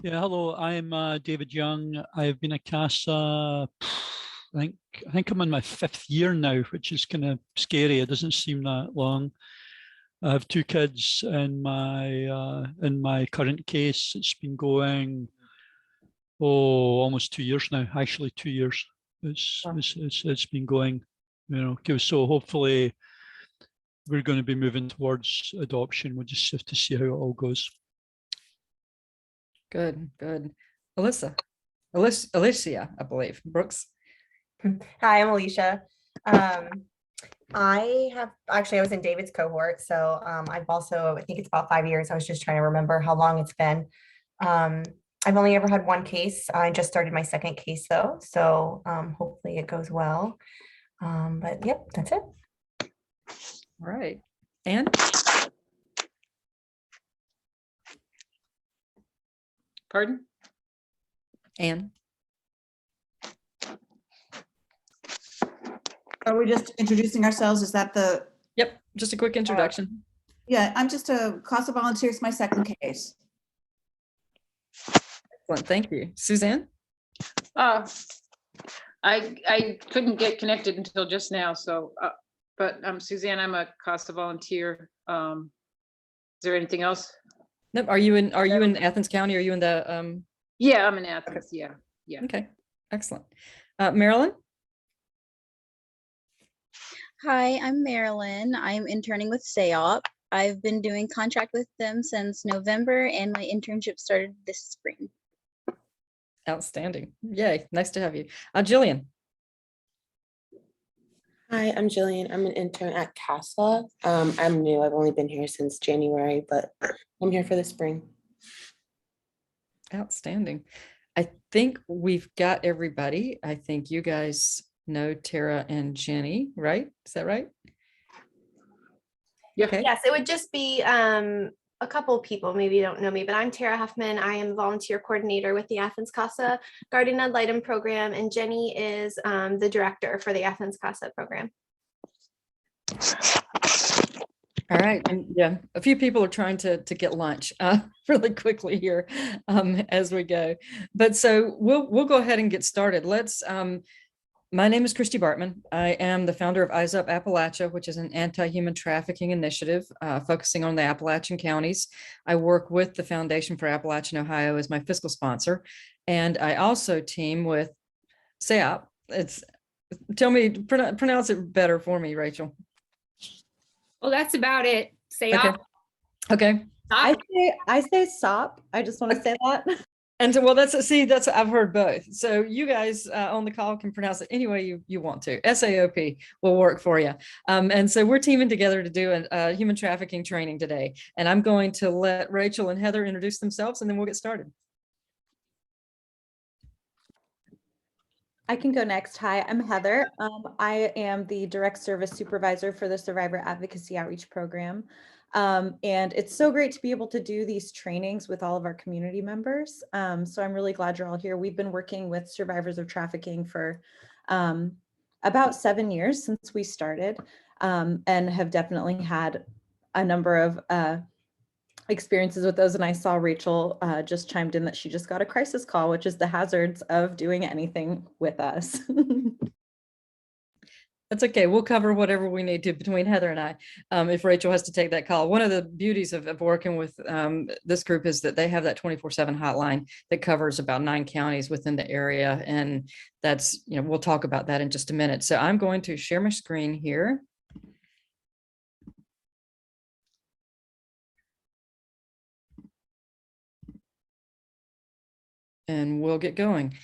Yeah, hello. I'm David Young. I've been a CASA. I think I'm in my fifth year now, which is kind of scary. It doesn't seem that long. I have two kids in my current case. It's been going almost 2 years now. Actually, 2 years. It's been going. So hopefully we're going to be moving towards adoption. We'll just have to see how it all goes. Good. Alicia, I believe. Brooks. Hi, I'm Alicia. I was in David's cohort, so I think it's about 5 years. I was just trying to remember how long it's been. I've only ever had one case. I just started my second case though, so hopefully it goes well. But yep, that's it. All right. Anne? Pardon? Anne? Are we just introducing ourselves? Is that the? Yep, just a quick introduction. Yeah, I'm just a CASA volunteer. It's my second case. Excellent, thank you. Suzanne? I couldn't get connected until just now, so, but I'm Suzanne, I'm a CASA volunteer. Is there anything else? Nope. Are you in Athens County? Are you in the Yeah, I'm in Athens, yeah. Okay, excellent. Marilyn? Hi, I'm Marilyn. I'm interning with SAOP. I've been doing contract with them since November, and my internship started this spring. Outstanding. Yay, nice to have you. Jillian? Hi, I'm Jillian. I'm an intern at CASA. I'm new. I've only been here since January, but I'm here for the spring. Outstanding. I think we've got everybody. I think you guys know Tara and Jenny, right? Is that right? Yeah. Okay. Yes, it would just be a couple of people maybe don't know me, but I'm Tara Huffman. I am volunteer coordinator with the Athens CASA Guardian Ad Litem program, and Jenny is the director for the Athens CASA program. All right, and yeah, a few people are trying to get lunch really quickly here as we go, but so we'll go ahead and get started. Let's. My name is Christy Bartman. I am the founder of Eyes Up Appalachia, which is an anti-human trafficking initiative focusing on the Appalachian counties. I work with the Foundation for Appalachian Ohio as my fiscal sponsor, and I also team with SAOP. Tell me, pronounce it better for me, Rachel. Well, that's about it. SAOP. Okay. I say SOP. I just want to say that. And well, that's I've heard both. So you guys on the call can pronounce it any way you want to. SAOP will work for you. And so we're teaming together to do a human trafficking training today. And I'm going to let Rachel and Heather introduce themselves, and then we'll get started. I can go next. Hi, I'm Heather. I am the direct service supervisor for the Survivor Advocacy Outreach Program. And it's so great to be able to do these trainings with all of our community members. So I'm really glad you're all here. We've been working with survivors of trafficking for about 7 years since we started, and have definitely had a number of experiences with those. And I saw Rachel just chimed in that she just got a crisis call, which is the hazards of doing anything with us. That's okay. We'll cover whatever we need to between Heather and I, if Rachel has to take that call. One of the beauties of working with this group is that they have that 24/7 hotline that covers about 9 counties within the area. And that's, we'll talk about that in just a minute. So I'm going to share my screen here. And we'll get going.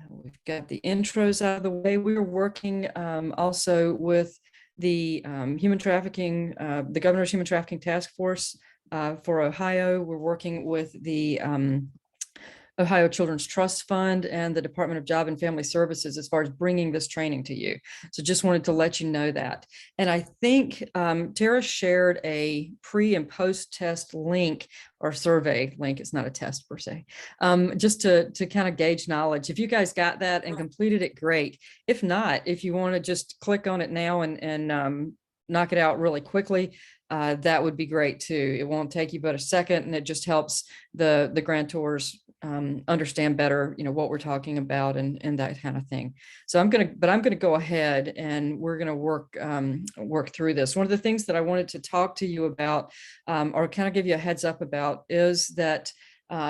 We've got the intros out of the way. We're working also with the human trafficking, the Governor's Human Trafficking Task Force for Ohio. We're working with the Ohio Children's Trust Fund and the Department of Job and Family Services as far as bringing this training to you. So just wanted to let you know that. And I think Tara shared a pre and post test link or survey link. It's not a test per se, just to kind of gauge knowledge. If you guys got that and completed it, great. If not, if you want to just click on it now and knock it out really quickly, that would be great too. It won't take you but a second, and it just helps the grantors understand better, what we're talking about and that kind of thing. So I'm going to go ahead and we're going to work through this. One of the things that I wanted to talk to you about, or kind of give you a heads up about, is that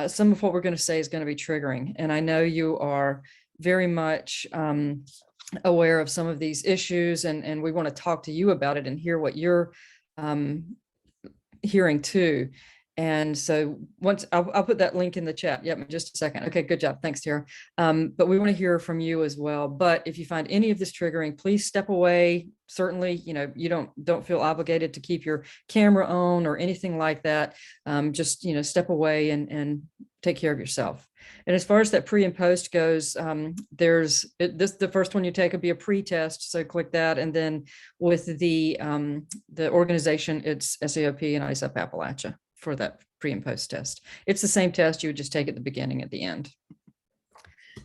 some of what we're going to say is going to be triggering. And I know you are very much aware of some of these issues, and we want to talk to you about it and hear what you're hearing too. And so once I'll put that link in the chat. Yep, in just a second. Okay, good job. Thanks, Tara. But we want to hear from you as well. But if you find any of this triggering, please step away. Certainly, you don't feel obligated to keep your camera on or anything like that. Just, step away and take care of yourself. And as far as that pre and post goes, the first one you take will be a pre-test. So click that. And then with the organization, it's SAOP and ISAP Appalachia for that pre and post test. It's the same test. You would just take at the beginning, at the end.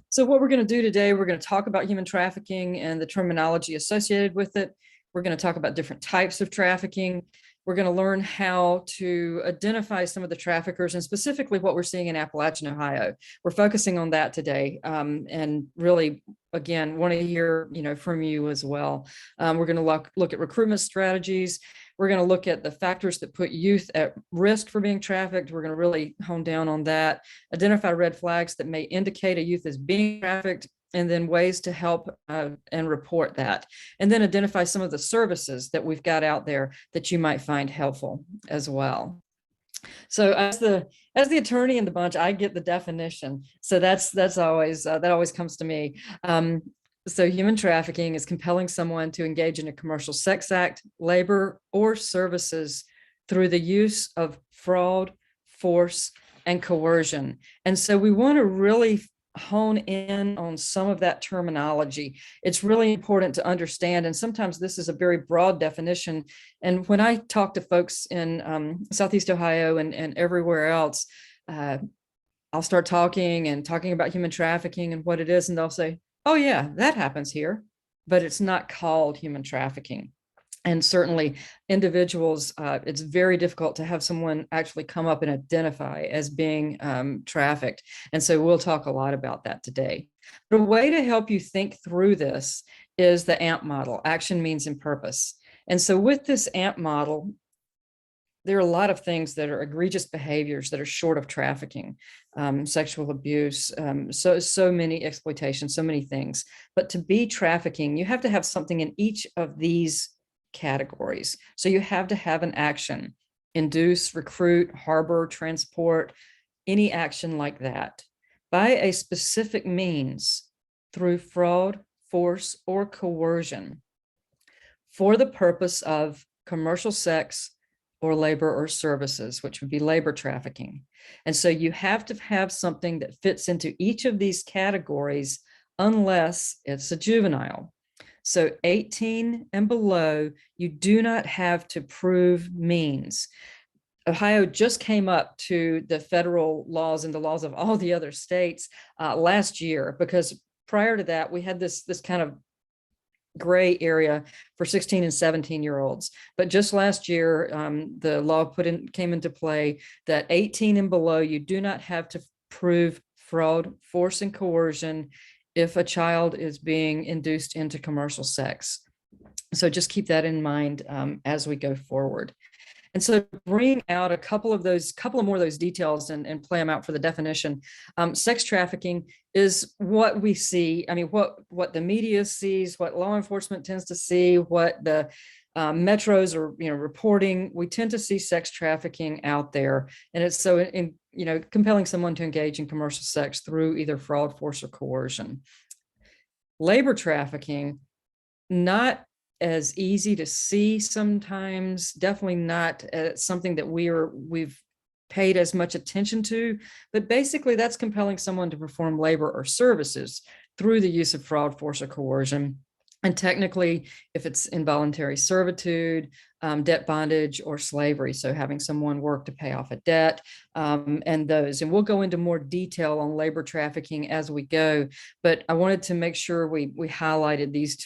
So what we're going to do today, we're going to talk about human trafficking and the terminology associated with it. We're going to talk about different types of trafficking. We're going to learn how to identify some of the traffickers and specifically what we're seeing in Appalachian Ohio. We're focusing on that today, and really, again, want to hear from you as well. We're going to look at recruitment strategies. We're going to look at the factors that put youth at risk for being trafficked. We're going to really hone down on that. Identify red flags that may indicate a youth is being trafficked, and then ways to help and report that. And then identify some of the services that we've got out there that you might find helpful as well. So as the attorney in the bunch, I get the definition. So that's always that always comes to me. So human trafficking is compelling someone to engage in a commercial sex act, labor, or services through the use of fraud, force, and coercion. And so we want to really hone in on some of that terminology. It's really important to understand, and sometimes this is a very broad definition. And when I talk to folks in Southeast Ohio and everywhere else, I'll start talking about human trafficking and what it is, and they'll say, oh yeah, that happens here, but it's not called human trafficking. And certainly individuals, it's very difficult to have someone actually come up and identify as being trafficked. And so we'll talk a lot about that today. But a way to help you think through this is the AMP model, action, means, and purpose. And so with this AMP model, there are a lot of things that are egregious behaviors that are short of trafficking, sexual abuse, so many exploitations, so many things. But to be trafficking, you have to have something in each of these categories. So you have to have an action: induce, recruit, harbor, transport, any action like that by a specific means through fraud, force, or coercion for the purpose of commercial sex or labor or services, which would be labor trafficking. And so you have to have something that fits into each of these categories unless it's a juvenile. So 18 and below, you do not have to prove means. Ohio just came up to the federal laws and the laws of all the other states last year, because prior to that, we had this kind of gray area for 16 and 17-year-olds. But just last year, the law came into play that 18 and below, you do not have to prove fraud, force, and coercion if a child is being induced into commercial sex. So just keep that in mind as we go forward. And so bring out a couple more of those details and play them out for the definition. Sex trafficking is what we see. I mean, what the media sees, what law enforcement tends to see, what the metros are reporting. We tend to see sex trafficking out there, and it's so compelling someone to engage in commercial sex through either fraud, force, or coercion. Labor trafficking, not as easy to see sometimes, definitely not something that we've paid as much attention to, but basically that's compelling someone to perform labor or services through the use of fraud, force, or coercion. And technically, if it's involuntary servitude, debt bondage, or slavery, so having someone work to pay off a debt, and those. And we'll go into more detail on labor trafficking as we go, but I wanted to make sure we highlighted these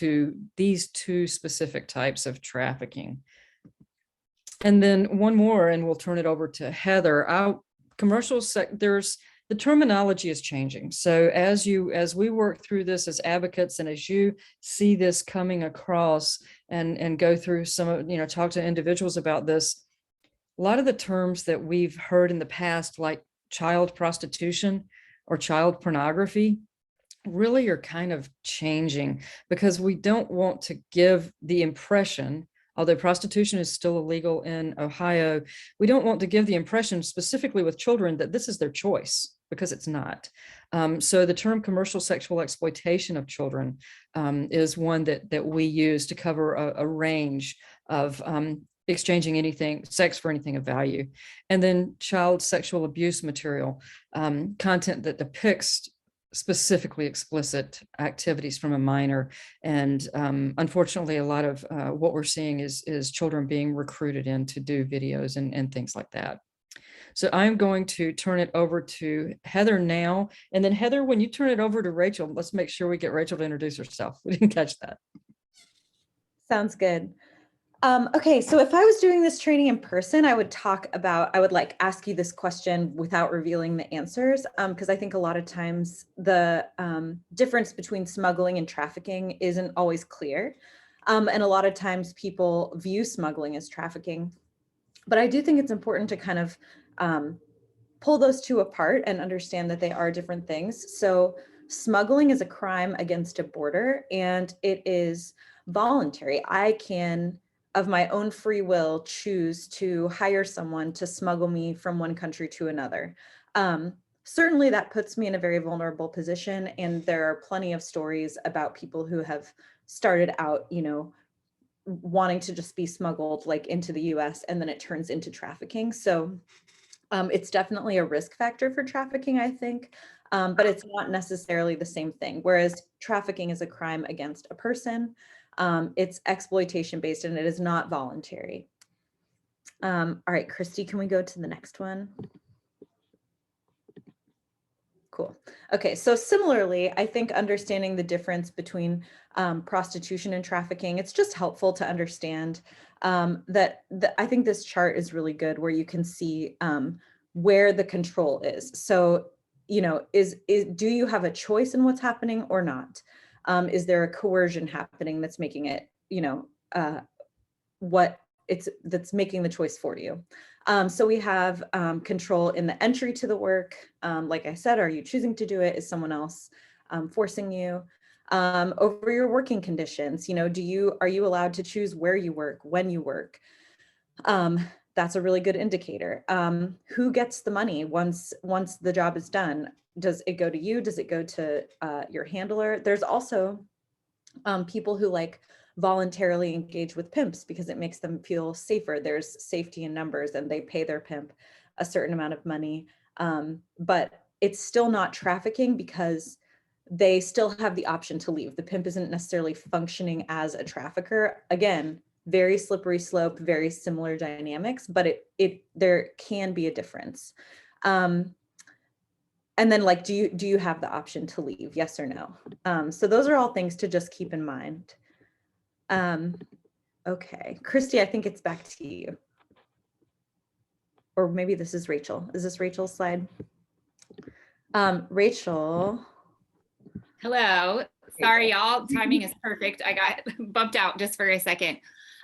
two specific types of trafficking. And then one more, and we'll turn it over to Heather. There's the terminology is changing. So as we work through this as advocates, and as you see this coming across and go through some of, talk to individuals about this, a lot of the terms that we've heard in the past, like child prostitution or child pornography, really are kind of changing, because we don't want to give the impression, although prostitution is still illegal in Ohio, we don't want to give the impression, specifically with children, that this is their choice, because it's not. So the term commercial sexual exploitation of children is one that we use to cover a range of exchanging anything, sex for anything of value. And then child sexual abuse material, content that depicts specifically explicit activities from a minor. And unfortunately, a lot of what we're seeing is children being recruited in to do videos and things like that. So I'm going to turn it over to Heather now. And then Heather, when you turn it over to Rachel, let's make sure we get Rachel to introduce herself. We didn't catch that. Sounds good. Okay, so if I was doing this training in person, I would ask you this question without revealing the answers, because I think a lot of times the difference between smuggling and trafficking isn't always clear. And a lot of times people view smuggling as trafficking. But I do think it's important to kind of pull those two apart and understand that they are different things. So smuggling is a crime against a border, and it is voluntary. I can, of my own free will, choose to hire someone to smuggle me from one country to another. Certainly that puts me in a very vulnerable position. And there are plenty of stories about people who have started out, wanting to just be smuggled like into the US, and then it turns into trafficking. So it's definitely a risk factor for trafficking, I think, but it's not necessarily the same thing. Whereas trafficking is a crime against a person. It's exploitation based, and it is not voluntary. All right, Christy, can we go to the next one? Cool. Okay, so similarly, I think understanding the difference between prostitution and trafficking, it's just helpful to understand that I think this chart is really good, where you can see where the control is. So, do you have a choice in what's happening or not? Is there a coercion happening that's making it, that's making the choice for you? So we have control in the entry to the work. Like I said, are you choosing to do it? Is someone else forcing you? Over your working conditions, are you allowed to choose where you work, when you work? That's a really good indicator. Who gets the money once the job is done? Does it go to you? Does it go to your handler? There's also people who voluntarily engage with pimps because it makes them feel safer. There's safety in numbers, and they pay their pimp a certain amount of money. But it's still not trafficking, because they still have the option to leave. The pimp isn't necessarily functioning as a trafficker. Again, very slippery slope, very similar dynamics, but there can be a difference. And then do you have the option to leave? Yes or no? So those are all things to just keep in mind. Okay, Christy, I think it's back to you. Or maybe this is Rachel. Is this Rachel's slide? Rachel. Hello. Sorry, y'all. Timing is perfect. I got bumped out just for a second.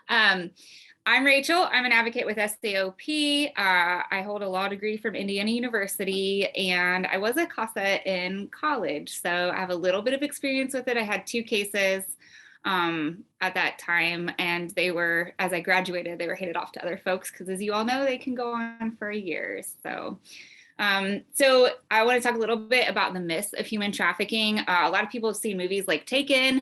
I'm Rachel. I'm an advocate with SAOP. I hold a law degree from Indiana University, and I was a CASA in college. So I have a little bit of experience with it. I had 2 cases at that time, and they were, as I graduated, they were handed off to other folks, because as you all know, they can go on for years. So I want to talk a little bit about the myths of human trafficking. A lot of people have seen movies like Taken,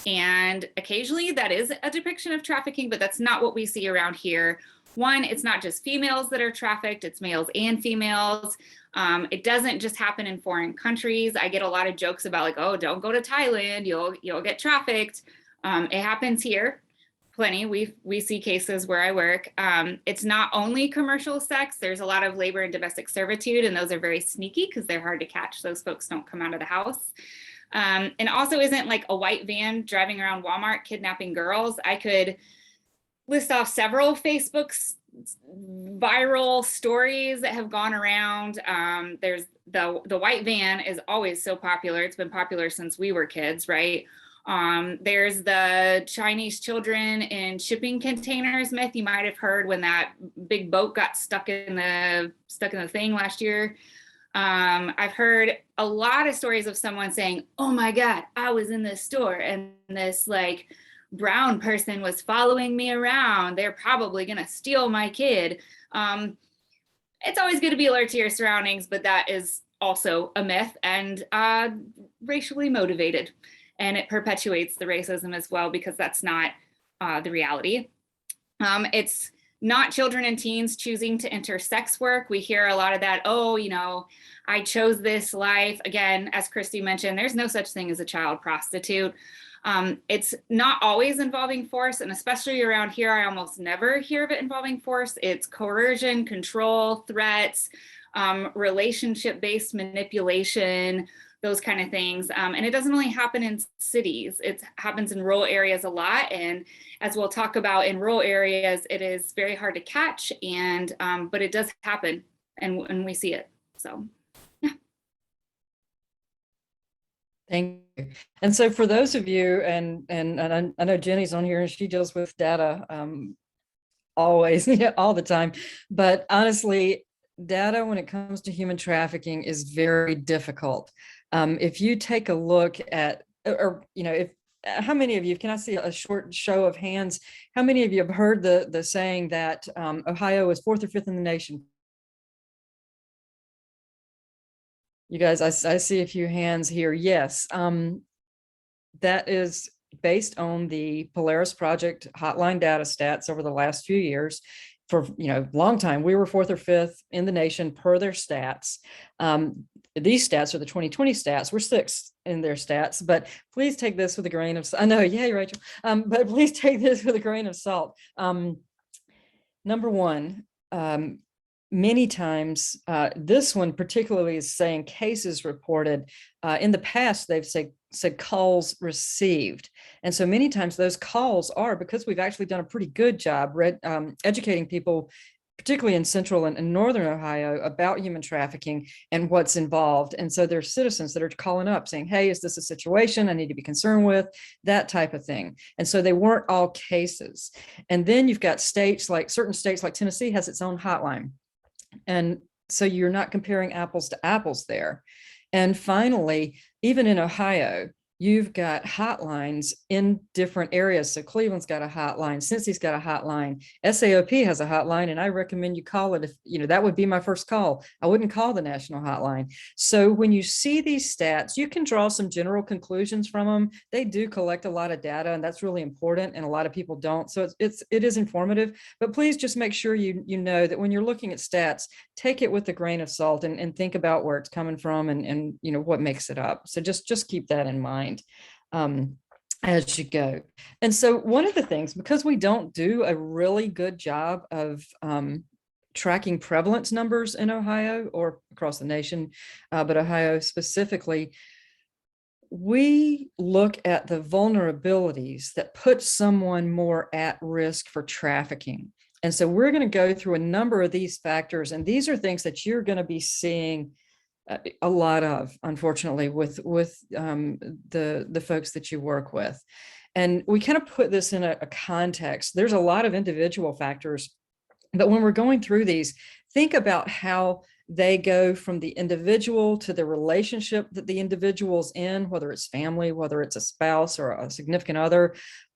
and occasionally that is a depiction of trafficking, but that's not what we see around here. One, it's not just females that are trafficked, it's males and females. It doesn't just happen in foreign countries. I get a lot of jokes about oh, don't go to Thailand, you'll get trafficked. It happens here. Plenty. We see cases where I work. It's not only commercial sex. There's a lot of labor and domestic servitude, and those are very sneaky because they're hard to catch. Those folks don't come out of the house. And also isn't a white van driving around Walmart kidnapping girls. I could list off several Facebook viral stories that have gone around. There's the white van is always so popular. It's been popular since we were kids, right? There's the Chinese children in shipping containers myth. You might have heard when that big boat got stuck in the thing last year. I've heard a lot of stories of someone saying, "Oh my God, I was in this store and this like brown person was following me around. They're probably gonna steal my kid." It's always good to be alert to your surroundings, but that is also a myth and racially motivated. And it perpetuates the racism as well, because that's not the reality. It's not children and teens choosing to enter sex work. We hear a lot of that, oh, you know, I chose this life. Again, as Christy mentioned, there's no such thing as a child prostitute. It's not always involving force, and especially around here, I almost never hear of it involving force. It's coercion, control, threats, relationship-based manipulation, those kind of things. And it doesn't only happen in cities. It happens in rural areas a lot. And as we'll talk about, in rural areas, it is very hard to catch, and but it does happen, and we see it. So, yeah. Thank you. And so for those of you, and I know Jenny's on here and she deals with data always, all the time, but honestly, data when it comes to human trafficking is very difficult. If you take a look at, or if how many of you, can I see a short show of hands? How many of you have heard the saying that Ohio is 4th or 5th in the nation? You guys, I see a few hands here. Yes, that is based on the Polaris Project hotline data stats over the last few years. For long time, we were 4th or 5th in the nation per their stats. These stats are the 2020 stats. We're 6th in their stats, but please take this with a grain of salt. I know, yeah, Rachel. But please take this with a grain of salt. Number one, many times, this one particularly is saying cases reported. In the past, they've said calls received. And so many times those calls are because we've actually done a pretty good job educating people, particularly in central and northern Ohio, about human trafficking and what's involved. And so there's citizens that are calling up saying, hey, is this a situation I need to be concerned with? That type of thing. And so they weren't all cases. And then you've got certain states like Tennessee has its own hotline. And so you're not comparing apples to apples there. And finally, even in Ohio, you've got hotlines in different areas. So Cleveland's got a hotline, Cincy's got a hotline, SAOP has a hotline, and I recommend you call it. If that would be my first call. I wouldn't call the national hotline. So when you see these stats, you can draw some general conclusions from them. They do collect a lot of data, and that's really important, and a lot of people don't. So it is informative, but please just make sure you know that when you're looking at stats, take it with a grain of salt and think about where it's coming from and what makes it up. So just keep that in mind as you go. And so one of the things, because we don't do a really good job of tracking prevalence numbers in Ohio or across the nation, but Ohio specifically, we look at the vulnerabilities that put someone more at risk for trafficking. And so we're going to go through a number of these factors, and these are things that you're going to be seeing a lot of, unfortunately, with the folks that you work with. And we kind of put this in a context. There's a lot of individual factors, but when we're going through these, think about how they go from the individual to the relationship that the individual's in, whether it's family, whether it's a spouse or a significant other,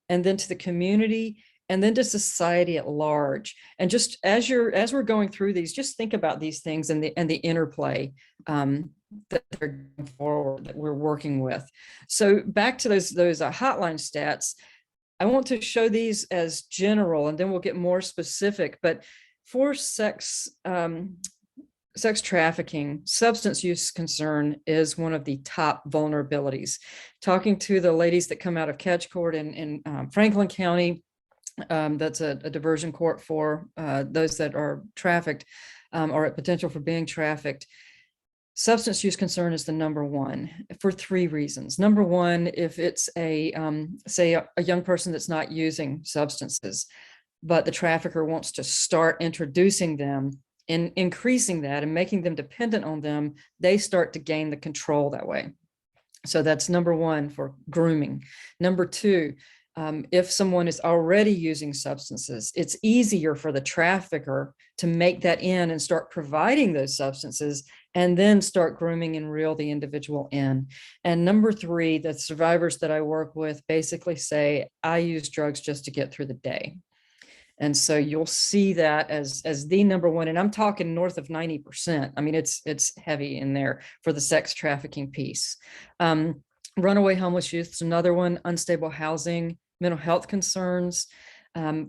and then to the community, and then to society at large. And just as we're going through these, just think about these things and the interplay that they're going forward, that we're working with. So back to those hotline stats, I want to show these as general, and then we'll get more specific. But for sex trafficking, substance use concern is one of the top vulnerabilities. Talking to the ladies that come out of Catch Court in Franklin County, that's a diversion court for those that are trafficked or at potential for being trafficked. Substance use concern is the number one for 3 reasons. Number one, if it's say a young person that's not using substances, but the trafficker wants to start introducing them and increasing that and making them dependent on them, they start to gain the control that way. So that's number one for grooming. Number two, if someone is already using substances, it's easier for the trafficker to make that in and start providing those substances and then start grooming and reel the individual in. And number three, the survivors that I work with basically say, I use drugs just to get through the day. And so you'll see that as the number one, and I'm talking north of 90%. I mean, it's heavy in there for the sex trafficking piece. Runaway homeless youth is another one, unstable housing, mental health concerns.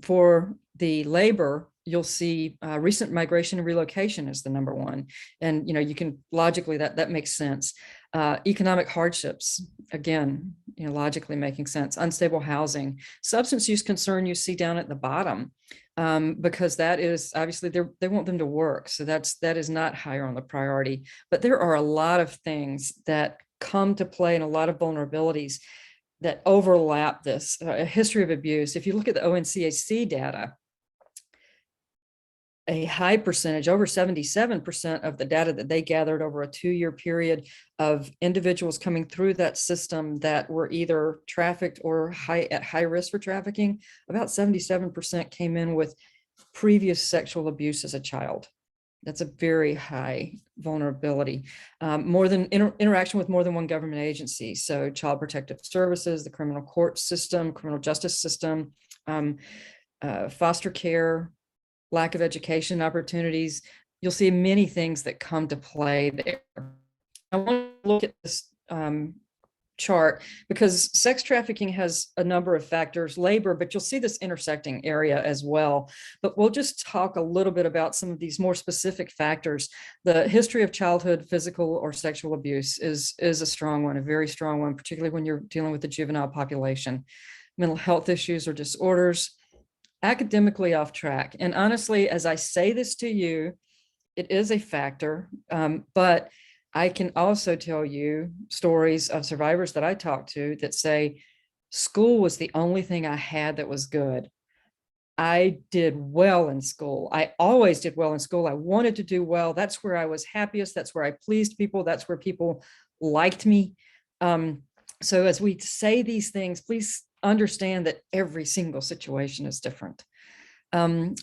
For the labor, you'll see recent migration and relocation is the number one. And, you can logically, that makes sense. Economic hardships, again, logically making sense. Unstable housing, substance use concern you see down at the bottom, because that is obviously they want them to work. So that is not higher on the priority, but there are a lot of things that come to play and a lot of vulnerabilities that overlap this. A history of abuse. If you look at the ONCAC data, a high percentage, over 77% of the data that they gathered over a 2-year period of individuals coming through that system that were either trafficked or at high risk for trafficking, about 77% came in with previous sexual abuse as a child. That's a very high vulnerability. More than interaction with more than one government agency. So Child Protective Services, the criminal court system, criminal justice system, foster care, lack of education opportunities. You'll see many things that come to play there. I want to look at this chart because sex trafficking has a number of factors, labor, but you'll see this intersecting area as well. But we'll just talk a little bit about some of these more specific factors. The history of childhood physical or sexual abuse is a strong one, a very strong one, particularly when you're dealing with the juvenile population. Mental health issues or disorders, academically off track. And honestly, as I say this to you, it is a factor, but I can also tell you stories of survivors that I talk to that say, school was the only thing I had that was good. I did well in school. I always did well in school. I wanted to do well. That's where I was happiest. That's where I pleased people. That's where people liked me. So as we say these things, please understand that every single situation is different.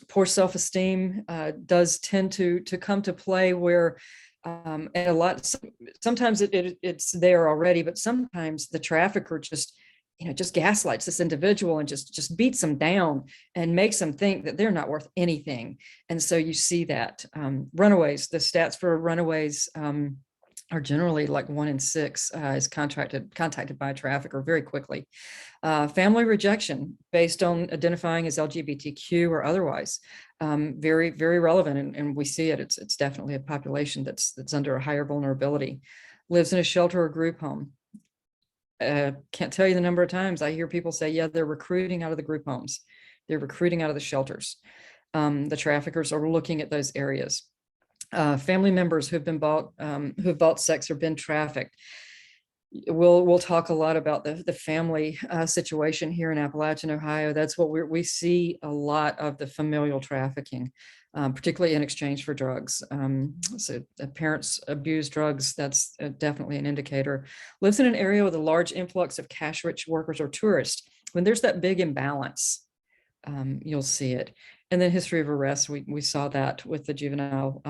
Poor self-esteem does tend to come to play where and a lot, sometimes it's there already, but sometimes the trafficker just gaslights this individual and just beats them down and makes them think that they're not worth anything. And so you see that. Runaways, the stats for runaways are generally like 1 in 6 is contacted by a trafficker very quickly. Family rejection based on identifying as LGBTQ or otherwise, very, very relevant. And we see it. It's definitely a population that's under a higher vulnerability. Lives in a shelter or group home. Can't tell you the number of times I hear people say, yeah, they're recruiting out of the group homes. They're recruiting out of the shelters. The traffickers are looking at those areas. Family members who've bought sex or been trafficked. We'll talk a lot about the family situation here in Appalachian Ohio. That's what we see a lot of the familial trafficking, particularly in exchange for drugs. So parents abuse drugs. That's definitely an indicator. Lives in an area with a large influx of cash-rich workers or tourists. When there's that big imbalance, you'll see it. And then history of arrest, we saw that with the juvenile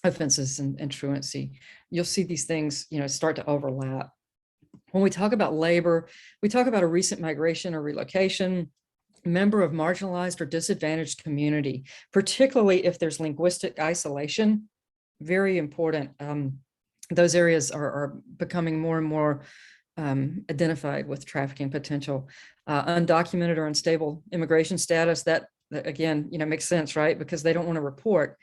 offenses and truancy. You'll see these things, start to overlap. When we talk about labor, we talk about a recent migration or relocation, member of marginalized or disadvantaged community, particularly if there's linguistic isolation, very important. Those areas are becoming more and more identified with trafficking potential. Undocumented or unstable immigration status, that again, makes sense, right? Because they don't want to report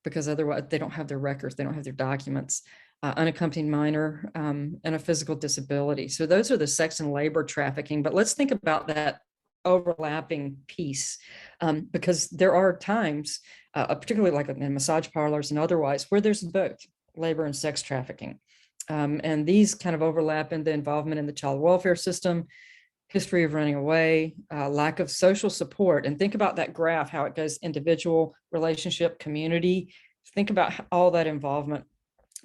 because otherwise they don't have their records, they don't have their documents. Unaccompanied minor and a physical disability. So those are the sex and labor trafficking, but let's think about that overlapping piece because there are times, particularly like in massage parlors and otherwise, where there's both labor and sex trafficking. And these kind of overlap in the involvement in the child welfare system, history of running away, lack of social support. And think about that graph, how it goes individual, relationship, community. Think about all that involvement.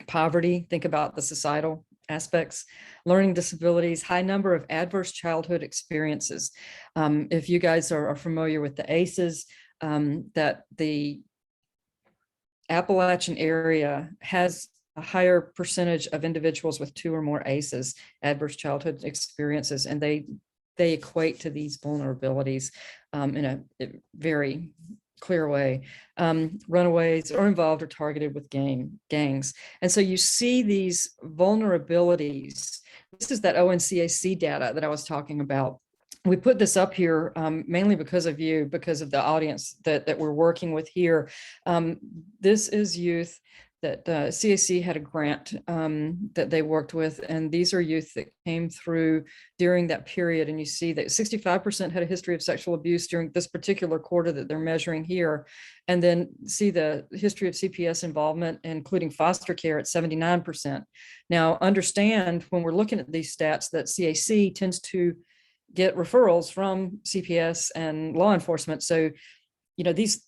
Poverty, think about the societal aspects, learning disabilities, high number of adverse childhood experiences. If you guys are familiar with the ACEs, that the Appalachian area has a higher percentage of individuals with 2 or more ACEs, adverse childhood experiences, and they equate to these vulnerabilities in a very clear way. Runaways are involved or targeted with gangs. And so you see these vulnerabilities. This is that ONCAC data that I was talking about. We put this up here mainly because of you, because of the audience that we're working with here. This is youth that CAC had a grant that they worked with, and these are youth that came through during that period. And you see that 65% had a history of sexual abuse during this particular quarter that they're measuring here. And then see the history of CPS involvement, including foster care, at 79%. Now, understand when we're looking at these stats that CAC tends to get referrals from CPS and law enforcement. So, these,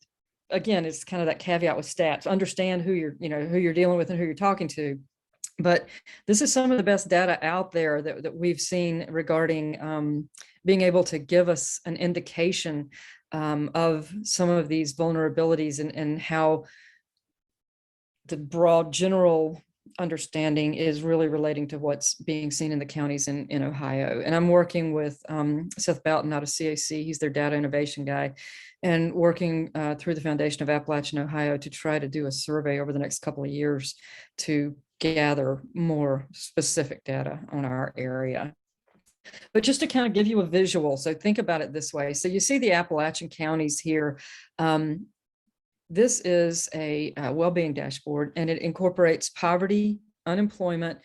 again, it's kind of that caveat with stats. Understand who you're dealing with and who you're talking to. But this is some of the best data out there that we've seen regarding being able to give us an indication of some of these vulnerabilities and how the broad general understanding is really relating to what's being seen in the counties in Ohio. And I'm working with Seth Boughton out of CAC. He's their data innovation guy, and working through the Foundation of Appalachian Ohio to try to do a survey over the next couple of years to gather more specific data on our area. But just to kind of give you a visual, so think about it this way. So you see the Appalachian counties here. This is a well-being dashboard, and it incorporates poverty, unemployment,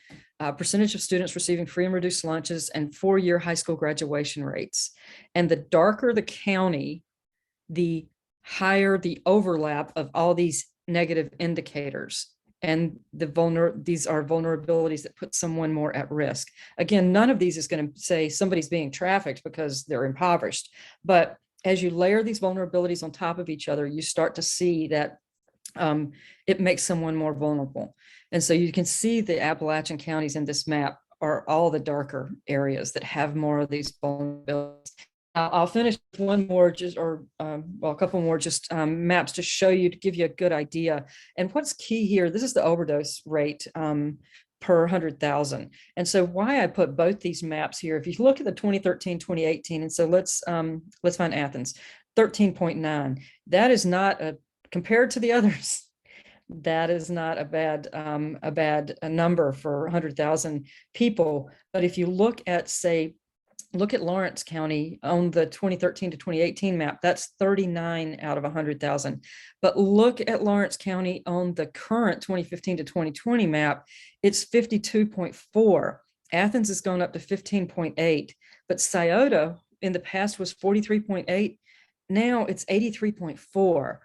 percentage of students receiving free and reduced lunches, and 4-year high school graduation rates. And the darker the county, the higher the overlap of all these negative indicators. And these are vulnerabilities that put someone more at risk. Again, none of these is going to say somebody's being trafficked because they're impoverished, but as you layer these vulnerabilities on top of each other, you start to see that it makes someone more vulnerable. And so you can see the Appalachian counties in this map are all the darker areas that have more of these vulnerabilities. I'll finish with one more, a couple more maps to show you, to give you a good idea. And what's key here, this is the overdose rate per 100,000. And so why I put both these maps here, if you look at the 2013, 2018, and so let's find Athens, 13.9. That is not compared to the others, that is not a bad number for 100,000 people. But if you look at, look at Lawrence County on the 2013 to 2018 map, that's 39 out of 100,000. But look at Lawrence County on the current 2015 to 2020 map, it's 52.4. Athens has gone up to 15.8, but Scioto in the past was 43.8. Now it's 83.4.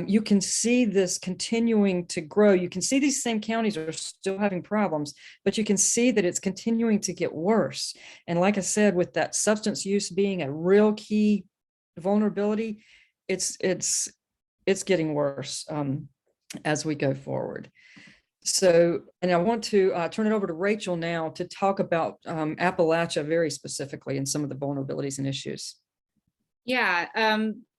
You can see this continuing to grow. You can see these same counties are still having problems, but you can see that it's continuing to get worse. And like I said, with that substance use being a real key vulnerability, it's getting worse as we go forward. So, and I want to turn it over to Rachel now to talk about Appalachia very specifically and some of the vulnerabilities and issues. Yeah,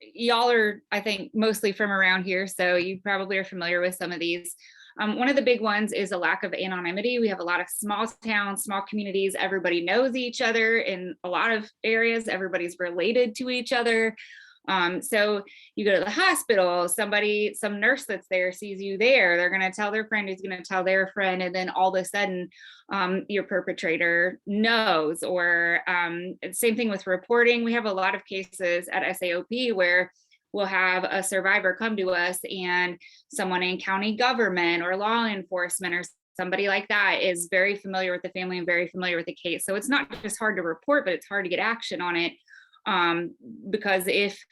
y'all are, I think, mostly from around here, so you probably are familiar with some of these. One of the big ones is a lack of anonymity. We have a lot of small towns, small communities. Everybody knows each other in a lot of areas. Everybody's related to each other. So you go to the hospital, some nurse that's there sees you there. They're going to tell their friend who's going to tell their friend. And then all of a sudden, your perpetrator knows. Or same thing with reporting. We have a lot of cases at SAOP where we'll have a survivor come to us and someone in county government or law enforcement or somebody like that is very familiar with the family and very familiar with the case. So it's not just hard to report, but it's hard to get action on it. Because if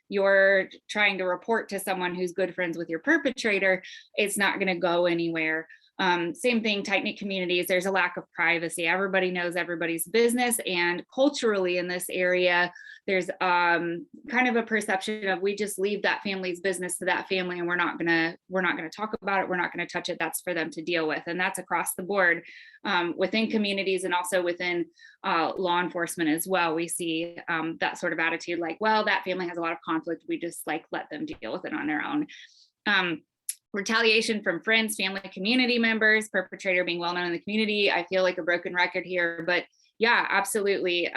you're trying to report to someone who's good friends with your perpetrator, it's not going to go anywhere. Same thing, tight-knit communities, there's a lack of privacy. Everybody knows everybody's business. And culturally in this area, there's kind of a perception of, we just leave that family's business to that family, and we're not gonna talk about it. We're not gonna touch it. That's for them to deal with. And that's across the board within communities, and also within law enforcement as well. We see that sort of attitude, like, well, that family has a lot of conflict, we just like let them deal with it on their own. Retaliation from friends, family, community members, perpetrator being well known in the community. I feel like a broken record here, but yeah, absolutely.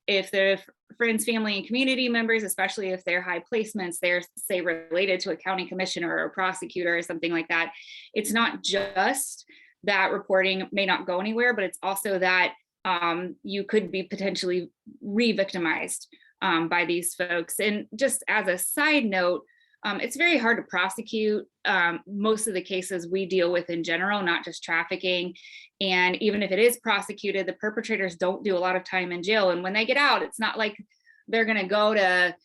If the friends, family, and community members, especially if they're high placements, they're, say, related to a county commissioner or a prosecutor or something like that, it's not just that reporting may not go anywhere, but it's also that you could be potentially re-victimized by these folks. And just as a side note, it's very hard to prosecute most of the cases we deal with in general, not just trafficking. And even if it is prosecuted, the perpetrators don't do a lot of time in jail. And when they get out, it's not like they're going to go to,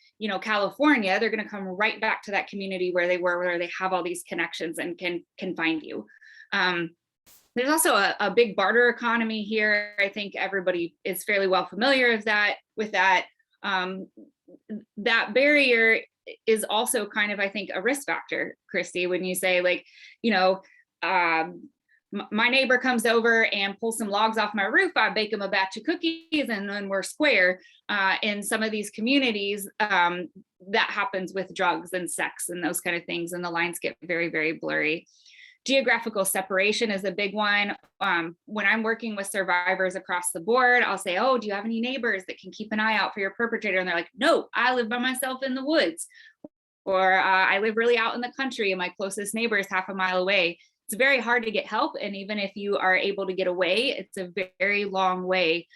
California. They're going to come right back to that community where they were, where they have all these connections and can find you. There's also a big barter economy here. I think everybody is fairly well familiar with that. That barrier is also kind of, I think, a risk factor, Christy, when you say, like, my neighbor comes over and pulls some logs off my roof, I bake them a batch of cookies, and then we're square. In some of these communities, that happens with drugs and sex and those kind of things, and the lines get very, very blurry. Geographical separation is a big one. When I'm working with survivors across the board, I'll say, oh, do you have any neighbors that can keep an eye out for your perpetrator? And they're like, no, I live by myself in the woods. Or I live really out in the country and my closest neighbor is half a mile away. It's very hard to get help. And even if you are able to get away, it's a very long way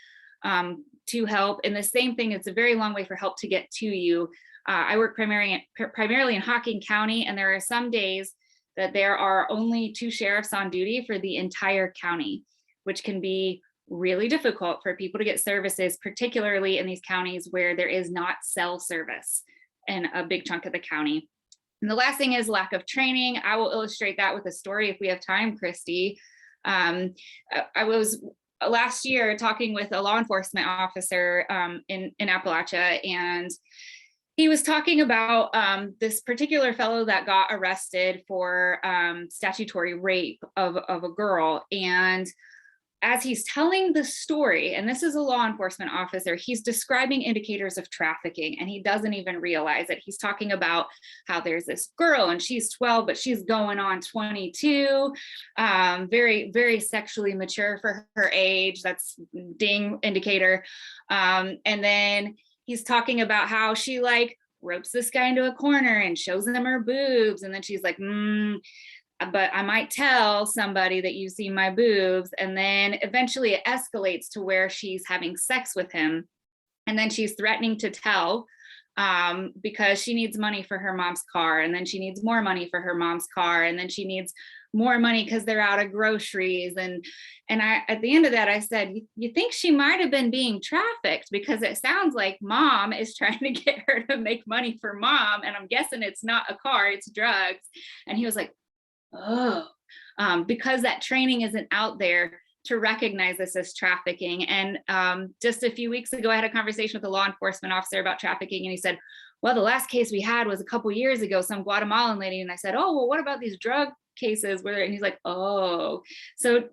to help. And the same thing, it's a very long way for help to get to you. I work primarily in Hocking County, and there are some days that there are only 2 sheriffs on duty for the entire county, which can be really difficult for people to get services, particularly in these counties where there is not cell service in a big chunk of the county. And the last thing is lack of training. I will illustrate that with a story if we have time, Christy. I was last year talking with a law enforcement officer in Appalachia, and he was talking about this particular fellow that got arrested for statutory rape of a girl. And as he's telling the story, and this is a law enforcement officer, he's describing indicators of trafficking, and he doesn't even realize it. He's talking about how there's this girl and she's 12, but she's going on 22, very, very sexually mature for her age. That's ding indicator. And then he's talking about how she like ropes this guy into a corner and shows him her boobs. And then she's like, but I might tell somebody that you've seen my boobs. And then eventually it escalates to where she's having sex with him. And then she's threatening to tell because she needs money for her mom's car. And then she needs more money for her mom's car. And then she needs more money because they're out of groceries. And I, at the end of that, I said, you think she might have been being trafficked, because it sounds like mom is trying to get her to make money for mom. And I'm guessing it's not a car, it's drugs. And he was like, oh, because that training isn't out there to recognize this as trafficking. And just a few weeks ago, I had a conversation with a law enforcement officer about trafficking, and he said, well, the last case we had was a couple years ago, some Guatemalan lady. And I said, oh, well, what about these drug cases where, and he's like, oh, so,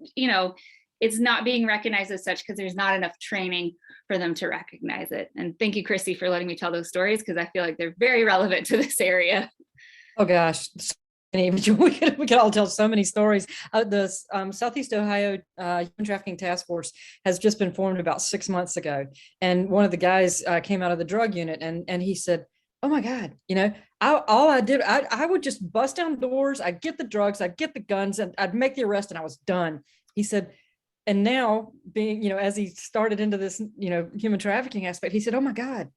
it's not being recognized as such because there's not enough training for them to recognize it. And thank you, Christy, for letting me tell those stories, because I feel like they're very relevant to this area. Oh gosh, we could all tell so many stories. The Southeast Ohio Human Trafficking Task Force has just been formed about 6 months ago. And one of the guys came out of the drug unit, and he said, oh my God, I would just bust down doors, I'd get the drugs, I'd get the guns, and I'd make the arrest, and I was done. He said, and now being, as he started into this, human trafficking aspect, he said, oh my God,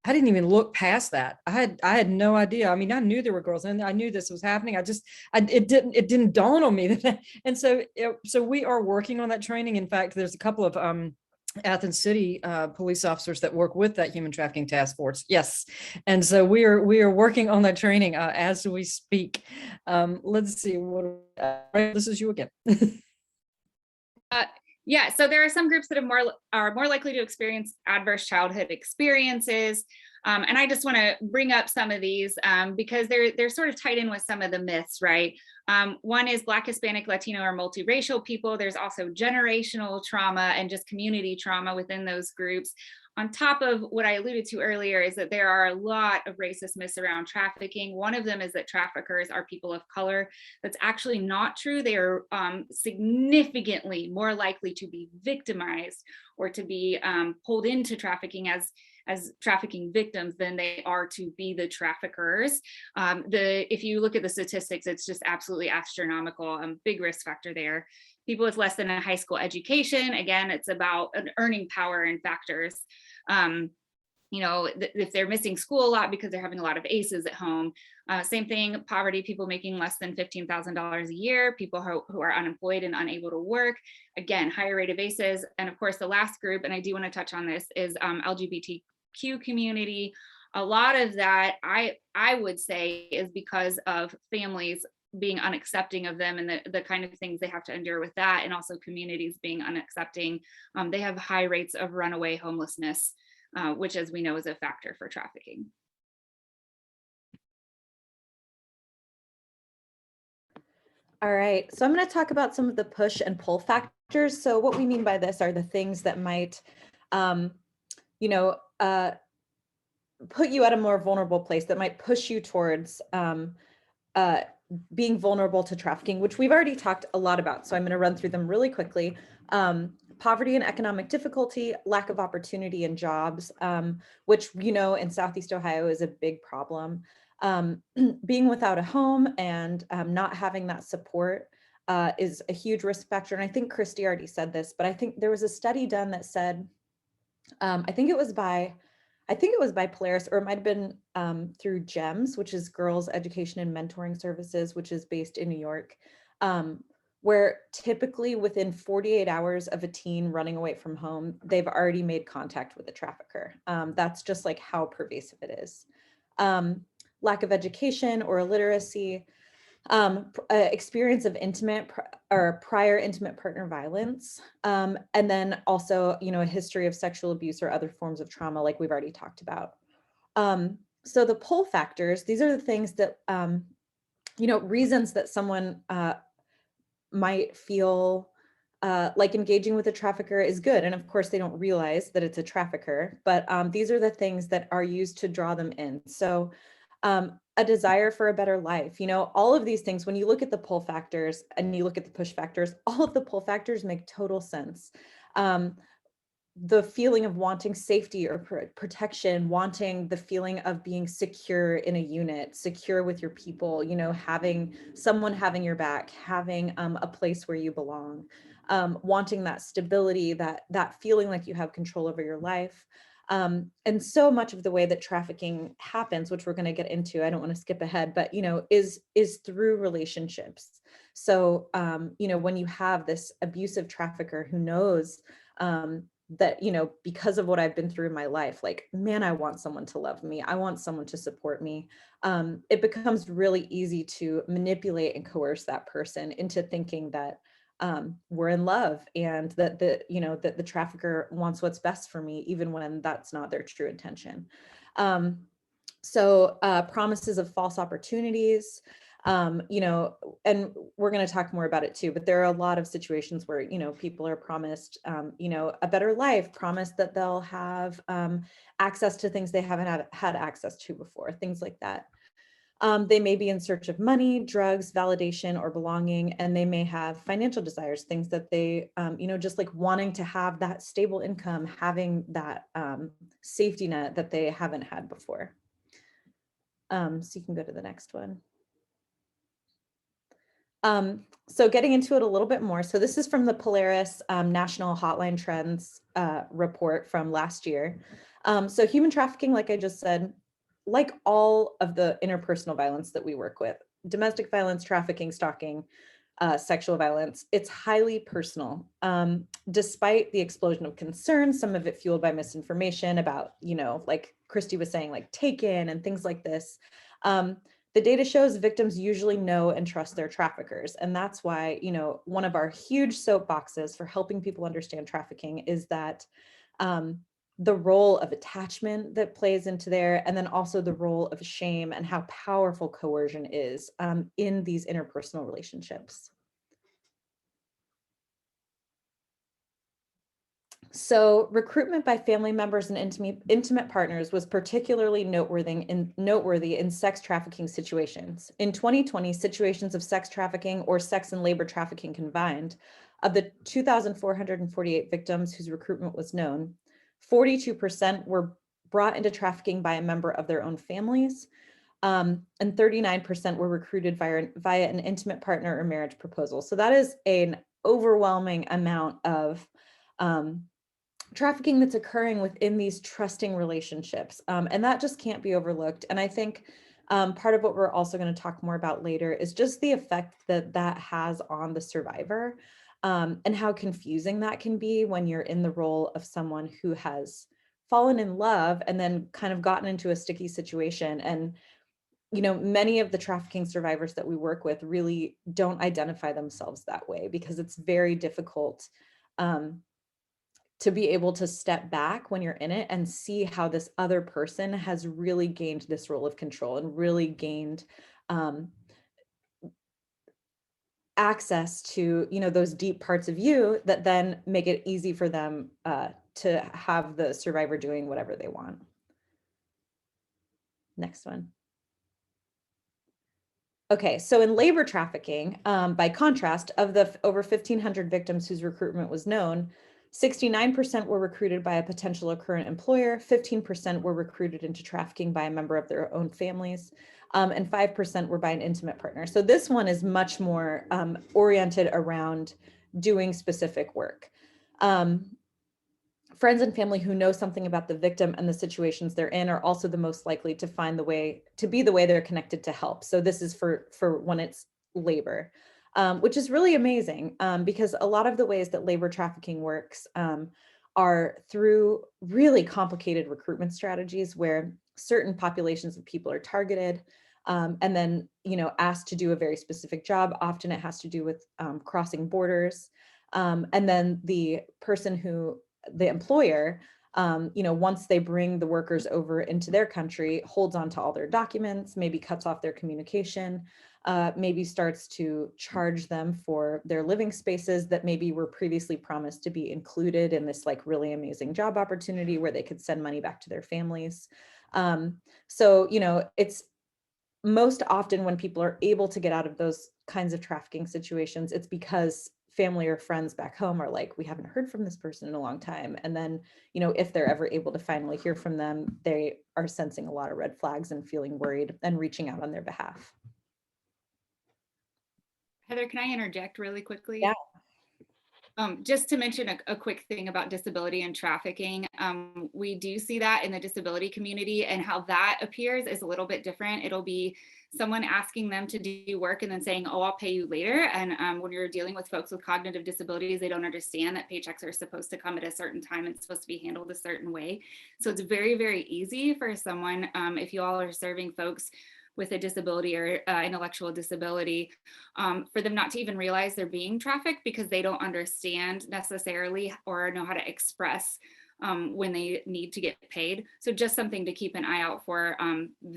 I didn't even look past that. I had no idea. I mean, I knew there were girls, and I knew this was happening. It didn't dawn on me that. And so we are working on that training. In fact, there's a couple of Athens City police officers that work with that human trafficking task force. Yes. And so we are working on that training as we speak. Let's see what this is you again. Yeah, so there are some groups that are more likely to experience adverse childhood experiences. And I just want to bring up some of these because they're sort of tied in with some of the myths, right? One is Black, Hispanic, Latino, or multiracial people. There's also generational trauma and just community trauma within those groups. On top of what I alluded to earlier is that there are a lot of racist myths around trafficking. One of them is that traffickers are people of color. That's actually not true. They are significantly more likely to be victimized or to be pulled into trafficking as trafficking victims than they are to be the traffickers. If you look at the statistics, it's just absolutely astronomical, big risk factor there. People with less than a high school education, again, it's about an earning power and factors. If they're missing school a lot because they're having a lot of ACEs at home. Same thing, poverty, people making less than $15,000 a year, people who are unemployed and unable to work, again, higher rate of ACEs. And of course, the last group, and I do want to touch on this, is LGBTQ community. A lot of that, I would say, is because of families being unaccepting of them and the kind of things they have to endure with that, and also communities being unaccepting. They have high rates of runaway homelessness, which, as we know, is a factor for trafficking. All right, so I'm going to talk about some of the push and pull factors. So what we mean by this are the things that might, put you at a more vulnerable place, that might push you towards being vulnerable to trafficking, which we've already talked a lot about. So I'm going to run through them really quickly. Poverty and economic difficulty, lack of opportunity and jobs, which, in Southeast Ohio is a big problem. Being without a home and not having that support is a huge risk factor. And I think Christy already said this, but I think there was a study done that said, I think it was by Polaris, or it might have been through GEMS, which is Girls Education and Mentoring Services, which is based in New York, where typically within 48 hours of a teen running away from home, they've already made contact with a trafficker. That's just like how pervasive it is. Lack of education or illiteracy, experience of prior intimate partner violence, and then also, a history of sexual abuse or other forms of trauma, like we've already talked about. So the pull factors, these are the things that, reasons that someone might feel like engaging with a trafficker is good. And of course, they don't realize that it's a trafficker, but these are the things that are used to draw them in. So a desire for a better life, all of these things, when you look at the pull factors and you look at the push factors, all of the pull factors make total sense. The feeling of wanting safety or protection, wanting the feeling of being secure in a unit, secure with your people, having someone having your back, having a place where you belong, wanting that stability, that feeling like you have control over your life. And so much of the way that trafficking happens, which we're going to get into, I don't want to skip ahead, but, is through relationships. So, when you have this abusive trafficker who knows that, because of what I've been through in my life, like, man, I want someone to love me. I want someone to support me. It becomes really easy to manipulate and coerce that person into thinking that we're in love and that the trafficker wants what's best for me, even when that's not their true intention. So promises of false opportunities, and we're going to talk more about it too, but there are a lot of situations where, people are promised, a better life, promised that they'll have access to things they haven't had access to before, things like that. They may be in search of money, drugs, validation, or belonging, and they may have financial desires, things that they, just like wanting to have that stable income, having that safety net that they haven't had before. So you can go to the next one. So getting into it a little bit more. So this is from the Polaris National Hotline Trends report from last year. So human trafficking, like I just said, like all of the interpersonal violence that we work with, domestic violence, trafficking, stalking, sexual violence, it's highly personal. Despite the explosion of concern, some of it fueled by misinformation about, like Christy was saying, like Taken and things like this. The data shows victims usually know and trust their traffickers. And that's why, one of our huge soapboxes for helping people understand trafficking is that the role of attachment that plays into there, and then also the role of shame and how powerful coercion is in these interpersonal relationships. So recruitment by family members and intimate partners was particularly noteworthy in sex trafficking situations. In 2020, situations of sex trafficking or sex and labor trafficking combined, of the 2,448 victims whose recruitment was known, 42% were brought into trafficking by a member of their own families, and 39% were recruited via an intimate partner or marriage proposal. So that is an overwhelming amount of trafficking that's occurring within these trusting relationships. And that just can't be overlooked. And I think part of what we're also going to talk more about later is just the effect that that has on the survivor, and how confusing that can be when you're in the role of someone who has fallen in love and then kind of gotten into a sticky situation. And many of the trafficking survivors that we work with really don't identify themselves that way, because it's very difficult to be able to step back when you're in it and see how this other person has really gained this role of control and really gained access to, those deep parts of you that then make it easy for them to have the survivor doing whatever they want. Next one. Okay, so in labor trafficking, by contrast, of the over 1,500 victims whose recruitment was known, 69% were recruited by a potential or current employer, 15% were recruited into trafficking by a member of their own families, and 5% were by an intimate partner. So this one is much more oriented around doing specific work. Friends and family who know something about the victim and the situations they're in are also the most likely to find the way to be the way they're connected to help. So this is for when it's labor. Which is really amazing, because a lot of the ways that labor trafficking works are through really complicated recruitment strategies where certain populations of people are targeted and then, asked to do a very specific job. Often it has to do with crossing borders. And then the employer, once they bring the workers over into their country, holds on to all their documents, maybe cuts off their communication, maybe starts to charge them for their living spaces that maybe were previously promised to be included in this like really amazing job opportunity where they could send money back to their families. So, it's most often when people are able to get out of those kinds of trafficking situations, it's because family or friends back home are like, we haven't heard from this person in a long time. And then, if they're ever able to finally hear from them, they are sensing a lot of red flags and feeling worried and reaching out on their behalf. Heather, can I interject really quickly? Yeah. Just to mention a quick thing about disability and trafficking. We do see that in the disability community, and how that appears is a little bit different. It'll be someone asking them to do work and then saying, oh, I'll pay you later. And when you're dealing with folks with cognitive disabilities, they don't understand that paychecks are supposed to come at a certain time. It's supposed to be handled a certain way. So it's very, very easy for someone, if you all are serving folks with a disability or intellectual disability, for them not to even realize they're being trafficked because they don't understand necessarily or know how to express when they need to get paid. So just something to keep an eye out for,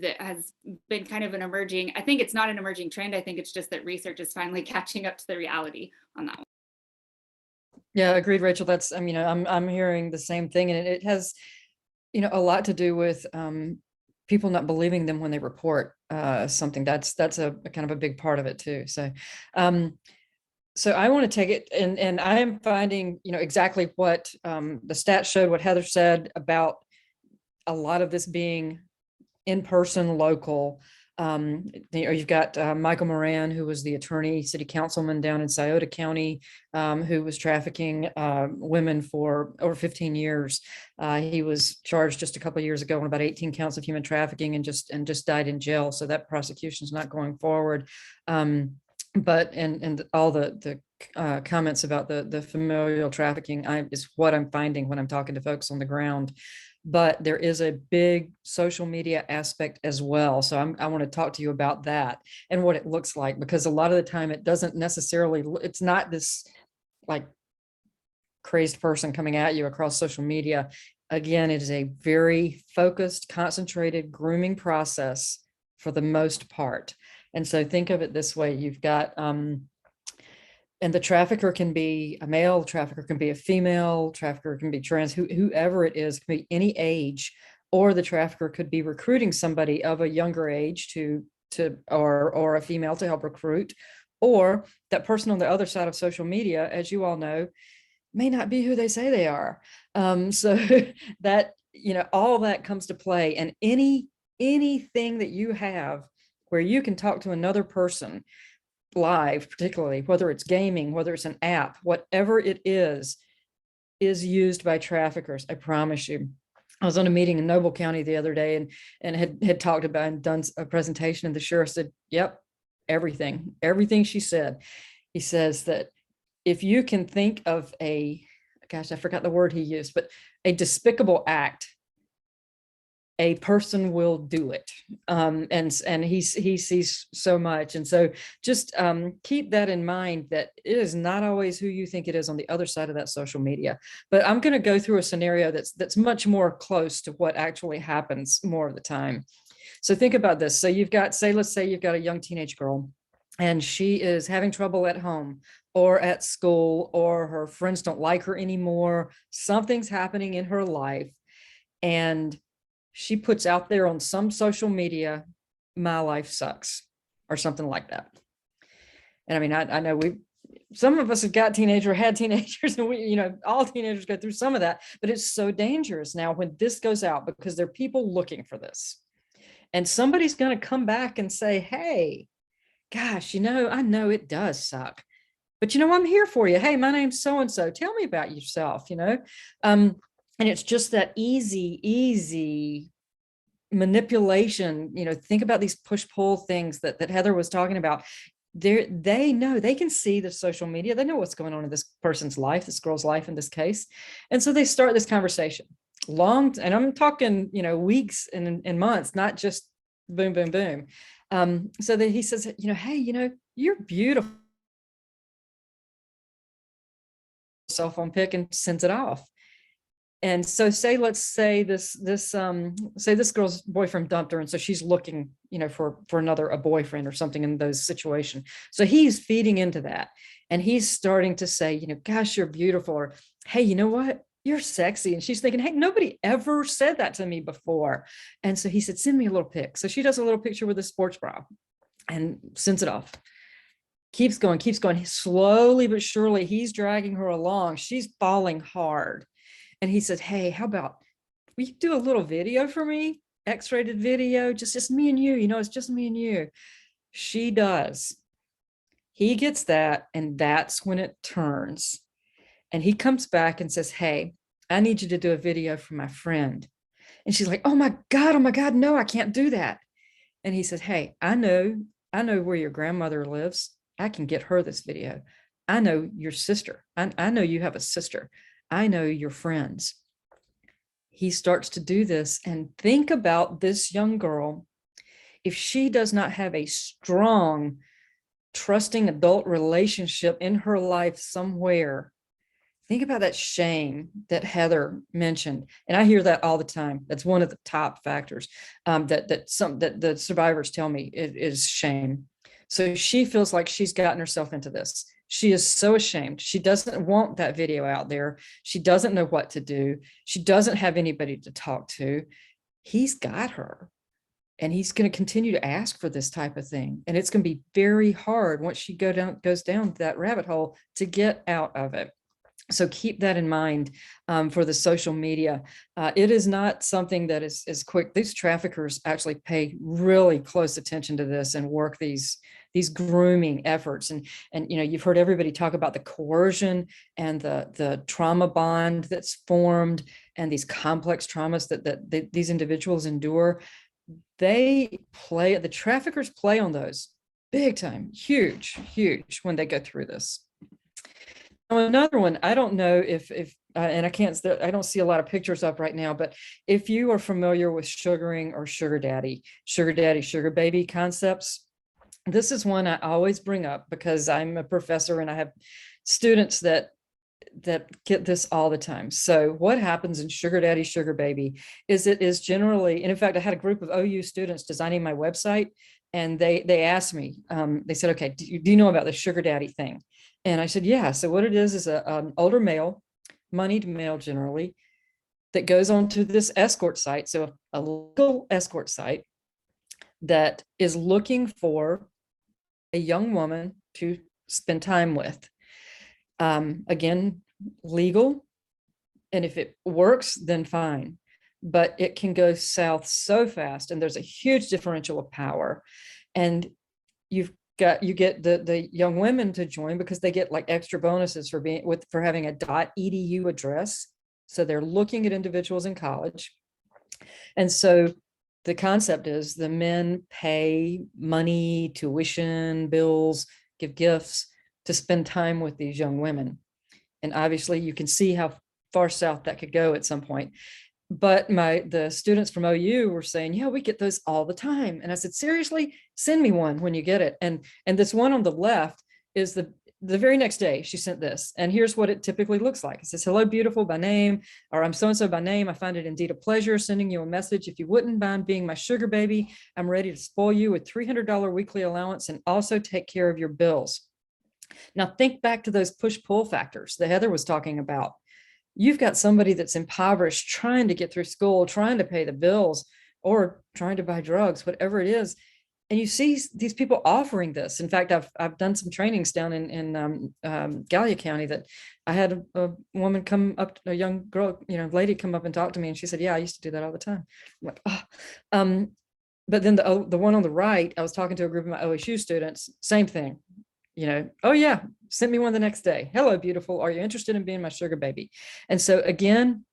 that has been kind of an emerging, I think it's not an emerging trend. I think it's just that research is finally catching up to the reality on that one. Yeah, agreed, Rachel. That's, I'm hearing the same thing, and it has, a lot to do with people not believing them when they report something. That's a kind of a big part of it too. So, so I want to take it, and I am finding, exactly what the stats showed, what Heather said about a lot of this being in person, local. You've got Michael Moran, who was the attorney, city councilman down in Scioto County, who was trafficking women for over 15 years. He was charged just a couple of years ago on about 18 counts of human trafficking and just died in jail. So that prosecution is not going forward. But, and all the comments about the familial trafficking is what I'm finding when I'm talking to folks on the ground. But there is a big social media aspect as well. So I want to talk to you about that and what it looks like, because a lot of the time it doesn't necessarily, it's not this like crazed person coming at you across social media. Again, it is a very focused, concentrated grooming process for the most part. And so think of it this way. You've got, and the trafficker can be a male, trafficker can be a female, trafficker can be trans, whoever it is, can be any age, or the trafficker could be recruiting somebody of a younger age or a female to help recruit, or that person on the other side of social media, as you all know, may not be who they say they are. So that, all that comes to play, and anything that you have where you can talk to another person live, particularly whether it's gaming, whether it's an app, whatever it is used by traffickers. I promise you. I was on a meeting in Noble County the other day and had talked about and done a presentation, and the sheriff said, yep, everything she said. He says that if you can think of I forgot the word he used, but a despicable act, a person will do it. And he sees so much. And so just keep that in mind, that it is not always who you think it is on the other side of that social media. But I'm going to go through a scenario that's much more close to what actually happens more of the time. So think about this. So let's say you've got a young teenage girl, and she is having trouble at home or at school, or her friends don't like her anymore. Something's happening in her life, and she puts out there on some social media, my life sucks, or something like that. And I mean, I know some of us have got had teenagers, and all teenagers go through some of that, but it's so dangerous now when this goes out, because there are people looking for this. And somebody's going to come back and say, hey, gosh, I know it does suck, but I'm here for you. Hey, my name's so-and-so. Tell me about yourself, and it's just that easy manipulation. Think about these push-pull things that Heather was talking about. They know, they can see the social media. They know what's going on in this person's life, this girl's life in this case. And so they start this conversation and I'm talking, weeks and months, not just boom, boom, boom. So that he says, hey, you're beautiful. Cell phone pic, and sends it off. And so let's say this girl's boyfriend dumped her, and so she's looking, for a boyfriend or something in those situations. So he's feeding into that, and he's starting to say, gosh, you're beautiful, or hey, you know what? You're sexy. And she's thinking, hey, nobody ever said that to me before. And so he said, send me a little pic. So she does a little picture with a sports bra and sends it off. Keeps going. Slowly but surely, he's dragging her along. She's falling hard. And he said, hey, how about will you do a little video for me? X-rated video, just me and you, it's just me and you. She does. He gets that, and that's when it turns. And he comes back and says, hey, I need you to do a video for my friend. And she's like, oh my God, no, I can't do that. And he says, hey, I know where your grandmother lives. I can get her this video. I know your sister. I know you have a sister. I know your friends. He starts to do this, and think about this young girl. If she does not have a strong, trusting adult relationship in her life somewhere, think about that shame that Heather mentioned. And I hear that all the time. That's one of the top factors that the survivors tell me is shame. So she feels like she's gotten herself into this. She is so ashamed. She doesn't want that video out there. She doesn't know what to do. She doesn't have anybody to talk to. He's got her, and he's going to continue to ask for this type of thing. And it's going to be very hard once she goes down that rabbit hole to get out of it. So keep that in mind for the social media. It is not something that is quick. These traffickers actually pay really close attention to this and work these grooming efforts. And you've heard everybody talk about the coercion and the trauma bond that's formed, and these complex traumas that these individuals endure. The traffickers play on those. big time, huge, huge when they go through this. Now, another one, I don't know if and I don't see a lot of pictures up right now, but if you are familiar with sugaring or sugar daddy, sugar baby concepts, this is one I always bring up because I'm a professor and I have students that get this all the time. So what happens in sugar daddy, sugar baby is it is generally, and in fact, I had a group of OU students designing my website, and they asked me, they said, okay, do you know about the sugar daddy thing? And I said, yeah. So what it is an older male, moneyed male generally, that goes on to this escort site. So a legal escort site that is looking for a young woman to spend time with. Again, legal. And if it works, then fine. But it can go south so fast, and there's a huge differential of power. And you get the young women to join because they get like extra bonuses for having a .edu address. So they're looking at individuals in college. And so the concept is the men pay money, tuition, bills, give gifts to spend time with these young women. And obviously you can see how far south that could go at some point. But the students from OU were saying, yeah, we get those all the time. And I said, seriously, send me one when you get it. And this one on the left is the very next day she sent this. And here's what it typically looks like. It says, hello, beautiful by name, or I'm so-and-so by name. I find it indeed a pleasure sending you a message. If you wouldn't mind being my sugar baby, I'm ready to spoil you with $300 weekly allowance and also take care of your bills. Now think back to those push-pull factors that Heather was talking about. You've got somebody that's impoverished, trying to get through school, trying to pay the bills, or trying to buy drugs, whatever it is. And you see these people offering this. In fact, I've done some trainings down in Gallia County that I had a woman come up, a young girl, lady come up and talk to me, and she said, yeah, I used to do that all the time. I'm like, oh. But then the one on the right, I was talking to a group of my OSU students, same thing. Oh yeah, send me one the next day. Hello, beautiful. Are you interested in being my sugar baby? And so again,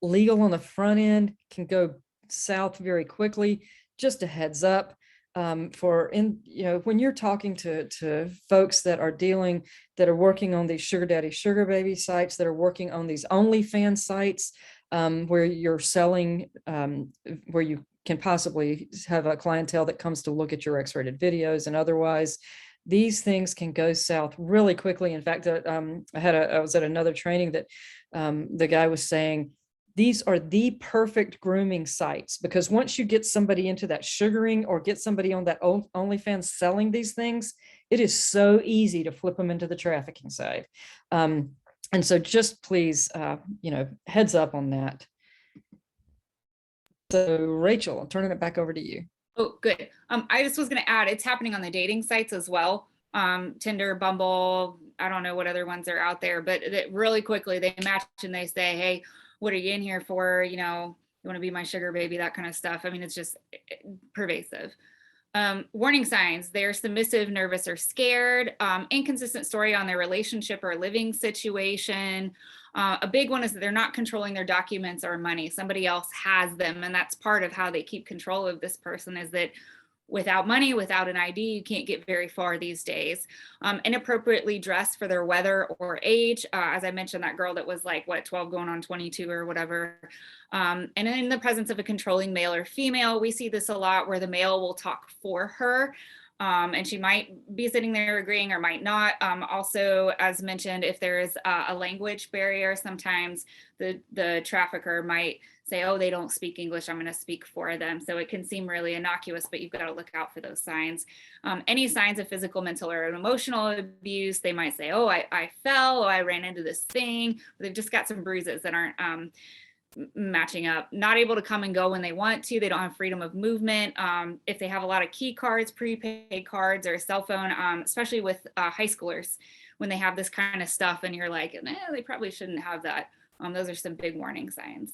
legal on the front end can go south very quickly. Just a heads up when you're talking to folks that are working on these sugar daddy, sugar baby sites, that are working on these OnlyFans sites, where you're selling, where you can possibly have a clientele that comes to look at your X-rated videos and otherwise. These things can go south really quickly. In fact, I was at another training that the guy was saying, these are the perfect grooming sites, because once you get somebody into that sugaring or get somebody on that OnlyFans selling these things, it is so easy to flip them into the trafficking side. And so just please, heads up on that. So Rachel, I'm turning it back over to you. Oh, good. I just was going to add, it's happening on the dating sites as well. Tinder, Bumble, I don't know what other ones are out there, but really quickly they match and they say, hey, what are you in here for? You want to be my sugar baby, that kind of stuff. I mean, it's just pervasive. Warning signs: they're submissive, nervous, or scared. Inconsistent story on their relationship or living situation. A big one is that they're not controlling their documents or money. Somebody else has them. And that's part of how they keep control of this person, is that without money, without an ID, you can't get very far these days. Inappropriately dressed for their weather or age. As I mentioned, that girl that was like, 12 going on 22 or whatever. And in the presence of a controlling male or female, we see this a lot where the male will talk for her. And she might be sitting there agreeing or might not. Also, as mentioned, if there is a language barrier, sometimes the trafficker might say, oh, they don't speak English, I'm going to speak for them. So it can seem really innocuous, but you've got to look out for those signs. Any signs of physical, mental, or emotional abuse, they might say, oh, I fell, oh, I ran into this thing. They've just got some bruises that aren't matching up. Not able to come and go when they want to. They don't have freedom of movement. If they have a lot of key cards, prepaid cards, or a cell phone, especially with high schoolers, when they have this kind of stuff and you're like, they probably shouldn't have that. Those are some big warning signs.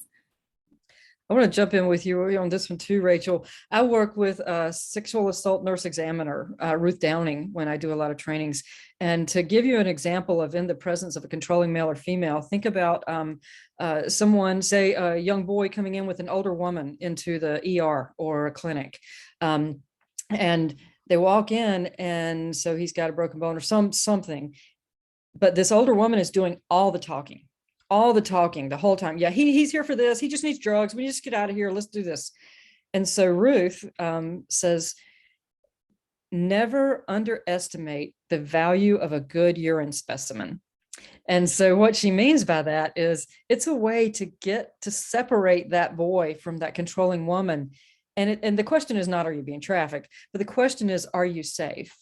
I want to jump in with you on this one too, Rachel. I work with a sexual assault nurse examiner, Ruth Downing, when I do a lot of trainings. And to give you an example of in the presence of a controlling male or female, think about someone, say a young boy coming in with an older woman into the ER or a clinic. And they walk in, and so he's got a broken bone or something. But this older woman is doing all the talking the whole time. Yeah, he's here for this. He just needs drugs. We just get out of here. Let's do this. And so Ruth says, never underestimate the value of a good urine specimen. And so what she means by that is it's a way to get to separate that boy from that controlling woman. And the question is not, are you being trafficked? But the question is, are you safe?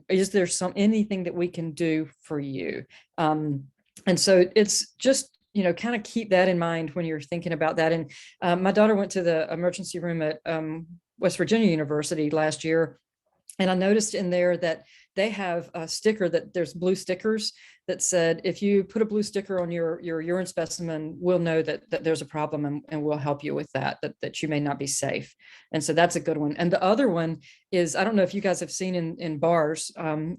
Is there anything that we can do for you? And so it's just, kind of keep that in mind when you're thinking about that. And my daughter went to the emergency room at West Virginia University last year. And I noticed in there that they have a sticker that there's blue stickers that said, if you put a blue sticker on your urine specimen, we'll know that there's a problem, and we'll help you with that you may not be safe. And so that's a good one. And the other one is, I don't know if you guys have seen in bars,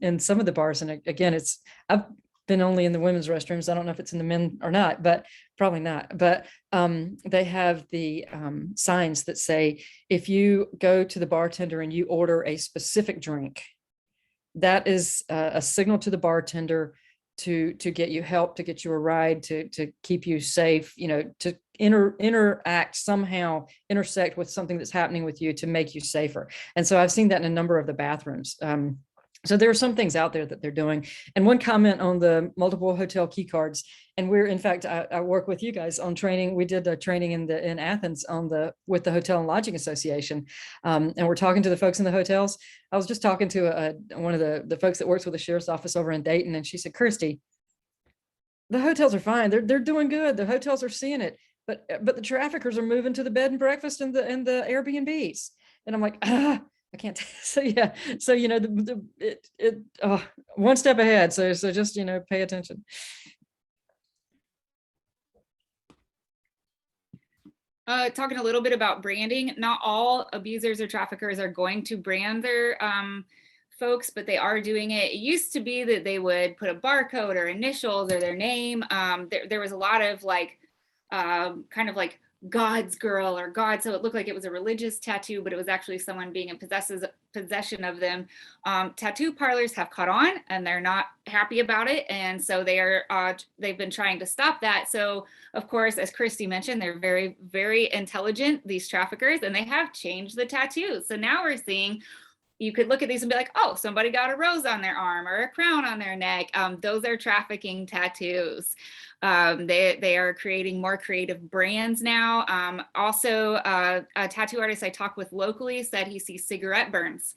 in some of the bars, and again, I've been only in the women's restrooms. I don't know if it's in the men or not, but probably not. But they have the signs that say, if you go to the bartender and you order a specific drink, that is a signal to the bartender to get you help, to get you a ride, to keep you safe, to interact somehow, intersect with something that's happening with you to make you safer. And so I've seen that in a number of the bathrooms. So there are some things out there that they're doing. And one comment on the multiple hotel key cards, and in fact, I work with you guys on training. We did a training in Athens with the Hotel and Lodging Association. And we're talking to the folks in the hotels. I was just talking to one of the folks that works with the sheriff's office over in Dayton. And she said, Kirsty, the hotels are fine. They're doing good. The hotels are seeing it, but the traffickers are moving to the bed and breakfast and the Airbnbs. And I'm like, I can't. So yeah. So one step ahead. So just pay attention. Talking a little bit about branding. Not all abusers or traffickers are going to brand their folks, but they are doing it. It used to be that they would put a barcode or initials or their name. There was a lot of kind of like God's girl or God. So it looked like it was a religious tattoo, but it was actually someone being in possession of them. Tattoo parlors have caught on and they're not happy about it. And so they've been trying to stop that. So of course, as Christy mentioned, they're very, very intelligent, these traffickers, and they have changed the tattoos. So now we're seeing, you could look at these and be like, oh, somebody got a rose on their arm or a crown on their neck. Those are trafficking tattoos. They are creating more creative brands now. Also, a tattoo artist I talked with locally said he sees cigarette burns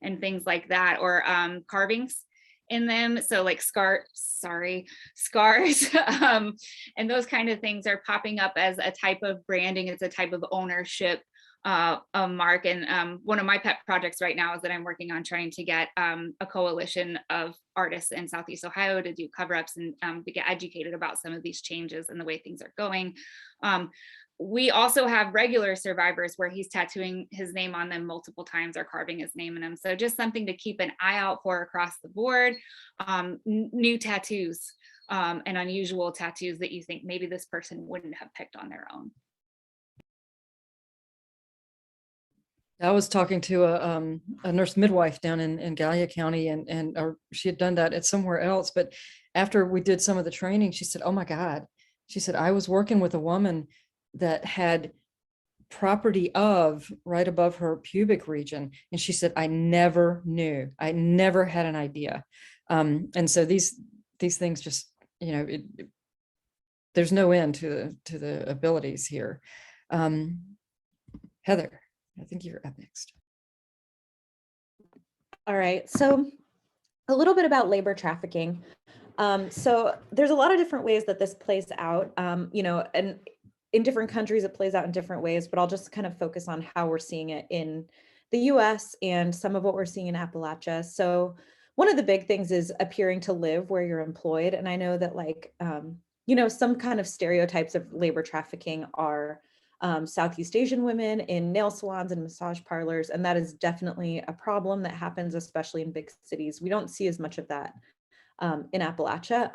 and things like that, or carvings in them. So like scars, and those kind of things are popping up as a type of branding. It's a type of ownership a mark. And one of my pet projects right now is that I'm working on trying to get a coalition of artists in Southeast Ohio to do cover-ups and to get educated about some of these changes and the way things are going. We also have regular survivors where he's tattooing his name on them multiple times or carving his name in them. So just something to keep an eye out for across the board. New tattoos and unusual tattoos that you think maybe this person wouldn't have picked on their own. I was talking to a nurse midwife down in Gallia County, and she had done that at somewhere else. But after we did some of the training, she said, oh my God, she said, I was working with a woman that had property right above her pubic region. And she said, I never knew, I never had an idea. And so these things just, there's no end to the abilities here. Heather, I think you're up next. All right, so a little bit about labor trafficking. So there's a lot of different ways that this plays out, and in different countries it plays out in different ways, but I'll just kind of focus on how we're seeing it in the US and some of what we're seeing in Appalachia. So one of the big things is appearing to live where you're employed. And I know that some kind of stereotypes of labor trafficking are Southeast Asian women in nail salons and massage parlors. And that is definitely a problem that happens, especially in big cities. We don't see as much of that in Appalachia,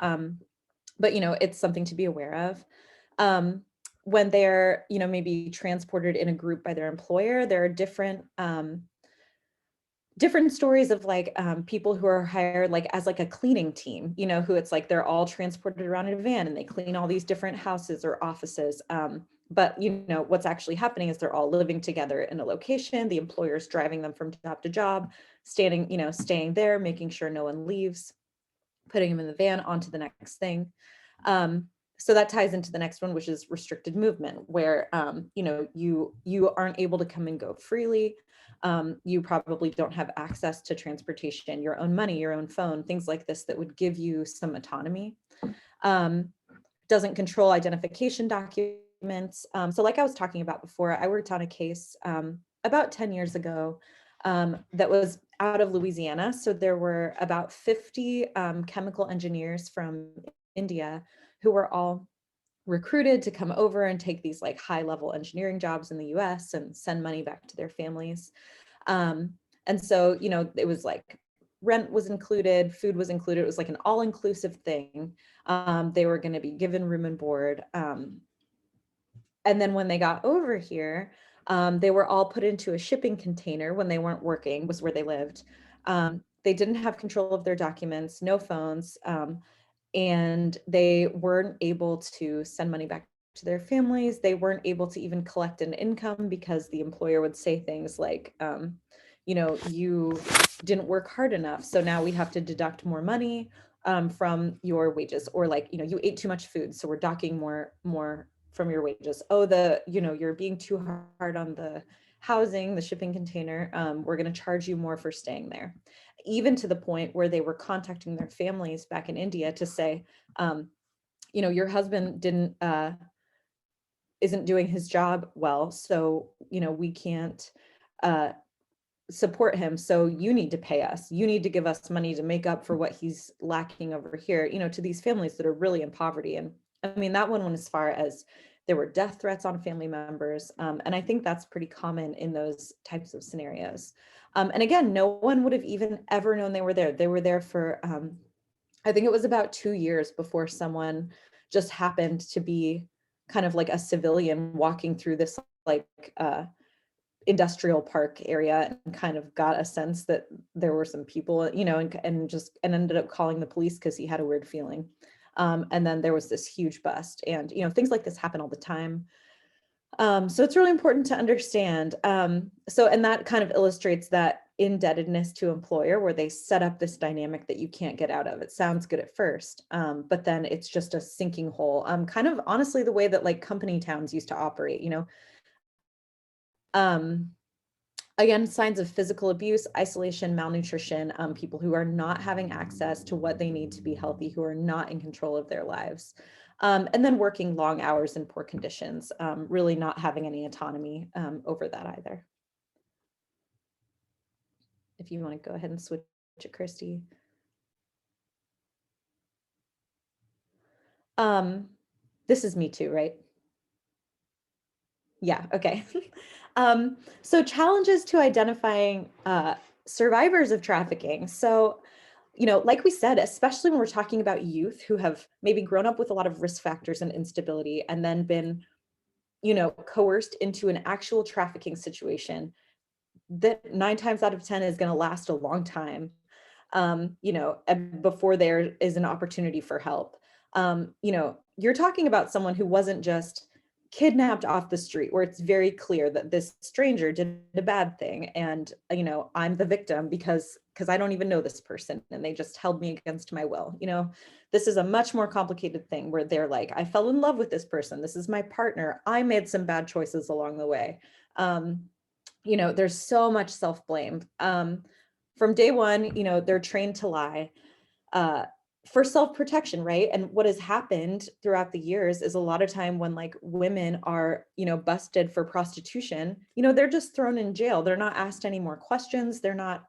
but it's something to be aware of. When they're, maybe transported in a group by their employer, there are different different stories of like people who are hired like as like a cleaning team, you know, who it's like they're all transported around in a van and they clean all these different houses or offices. But you know, what's actually happening is they're all living together in a location. The employer's driving them from job to job, standing, you know, staying there, making sure no one leaves, putting them in the van onto the next thing. So that ties into the next one, which is restricted movement, where you know, you aren't able to come and go freely. You probably don't have access to transportation, your own money, your own phone, things like this that would give you some autonomy. Doesn't control identification documents. So like I was talking about before, I worked on a case about 10 years ago that was out of Louisiana. So there were about 50 chemical engineers from India who were all recruited to come over and take these like high level engineering jobs in the US and send money back to their families. And so, you know, it was like rent was included, food was included. It was like an all inclusive thing. They were going to be given room and board. And then when they got over here, they were all put into a shipping container when they weren't working, was where they lived. They didn't have control of their documents, no phones, and they weren't able to send money back to their families. They weren't able to even collect an income because the employer would say things like, you know, you didn't work hard enough, so now we have to deduct more money from your wages, or like, you know, you ate too much food, so we're docking more from your wages. Oh, you know, you're being too hard on the housing, the shipping container, we're going to charge you more for staying there. Even to the point where they were contacting their families back in India to say, you know, your husband isn't doing his job well, so, you know, we can't support him, so you need to pay us, you need to give us money to make up for what he's lacking over here, you know, to these families that are really in poverty. And I mean, that one went as far as there were death threats on family members. And I think that's pretty common in those types of scenarios. And again, no one would have even ever known they were there. They were there for, I think it was about 2 years before someone just happened to be kind of like a civilian walking through this like industrial park area and kind of got a sense that there were some people, you know, and ended up calling the police because he had a weird feeling. And then there was this huge bust, and, you know, things like this happen all the time. So it's really important to understand. And that kind of illustrates that indebtedness to employer, where they set up this dynamic that you can't get out of. It sounds good at first, but then it's just a sinking hole. Kind of honestly, the way that like company towns used to operate, you know. Again, signs of physical abuse, isolation, malnutrition, people who are not having access to what they need to be healthy, who are not in control of their lives. And then working long hours in poor conditions, really not having any autonomy over that either. If you want to go ahead and switch it, Christy. This is me too, right? Yeah, okay. So challenges to identifying survivors of trafficking. So, you know, like we said, especially when we're talking about youth who have maybe grown up with a lot of risk factors and instability and then been, you know, coerced into an actual trafficking situation that 9 times out of 10 is going to last a long time, you know, before there is an opportunity for help. You know, you're talking about someone who wasn't just kidnapped off the street, where it's very clear that this stranger did a bad thing, and, you know, I'm the victim because I don't even know this person and they just held me against my will. You know, this is a much more complicated thing where they're like, I fell in love with this person, this is my partner, I made some bad choices along the way. You know, there's so much self-blame. From day one, you know, they're trained to lie for self-protection, right? And what has happened throughout the years is a lot of time when like women are, you know, busted for prostitution, you know, they're just thrown in jail. They're not asked any more questions. They're not,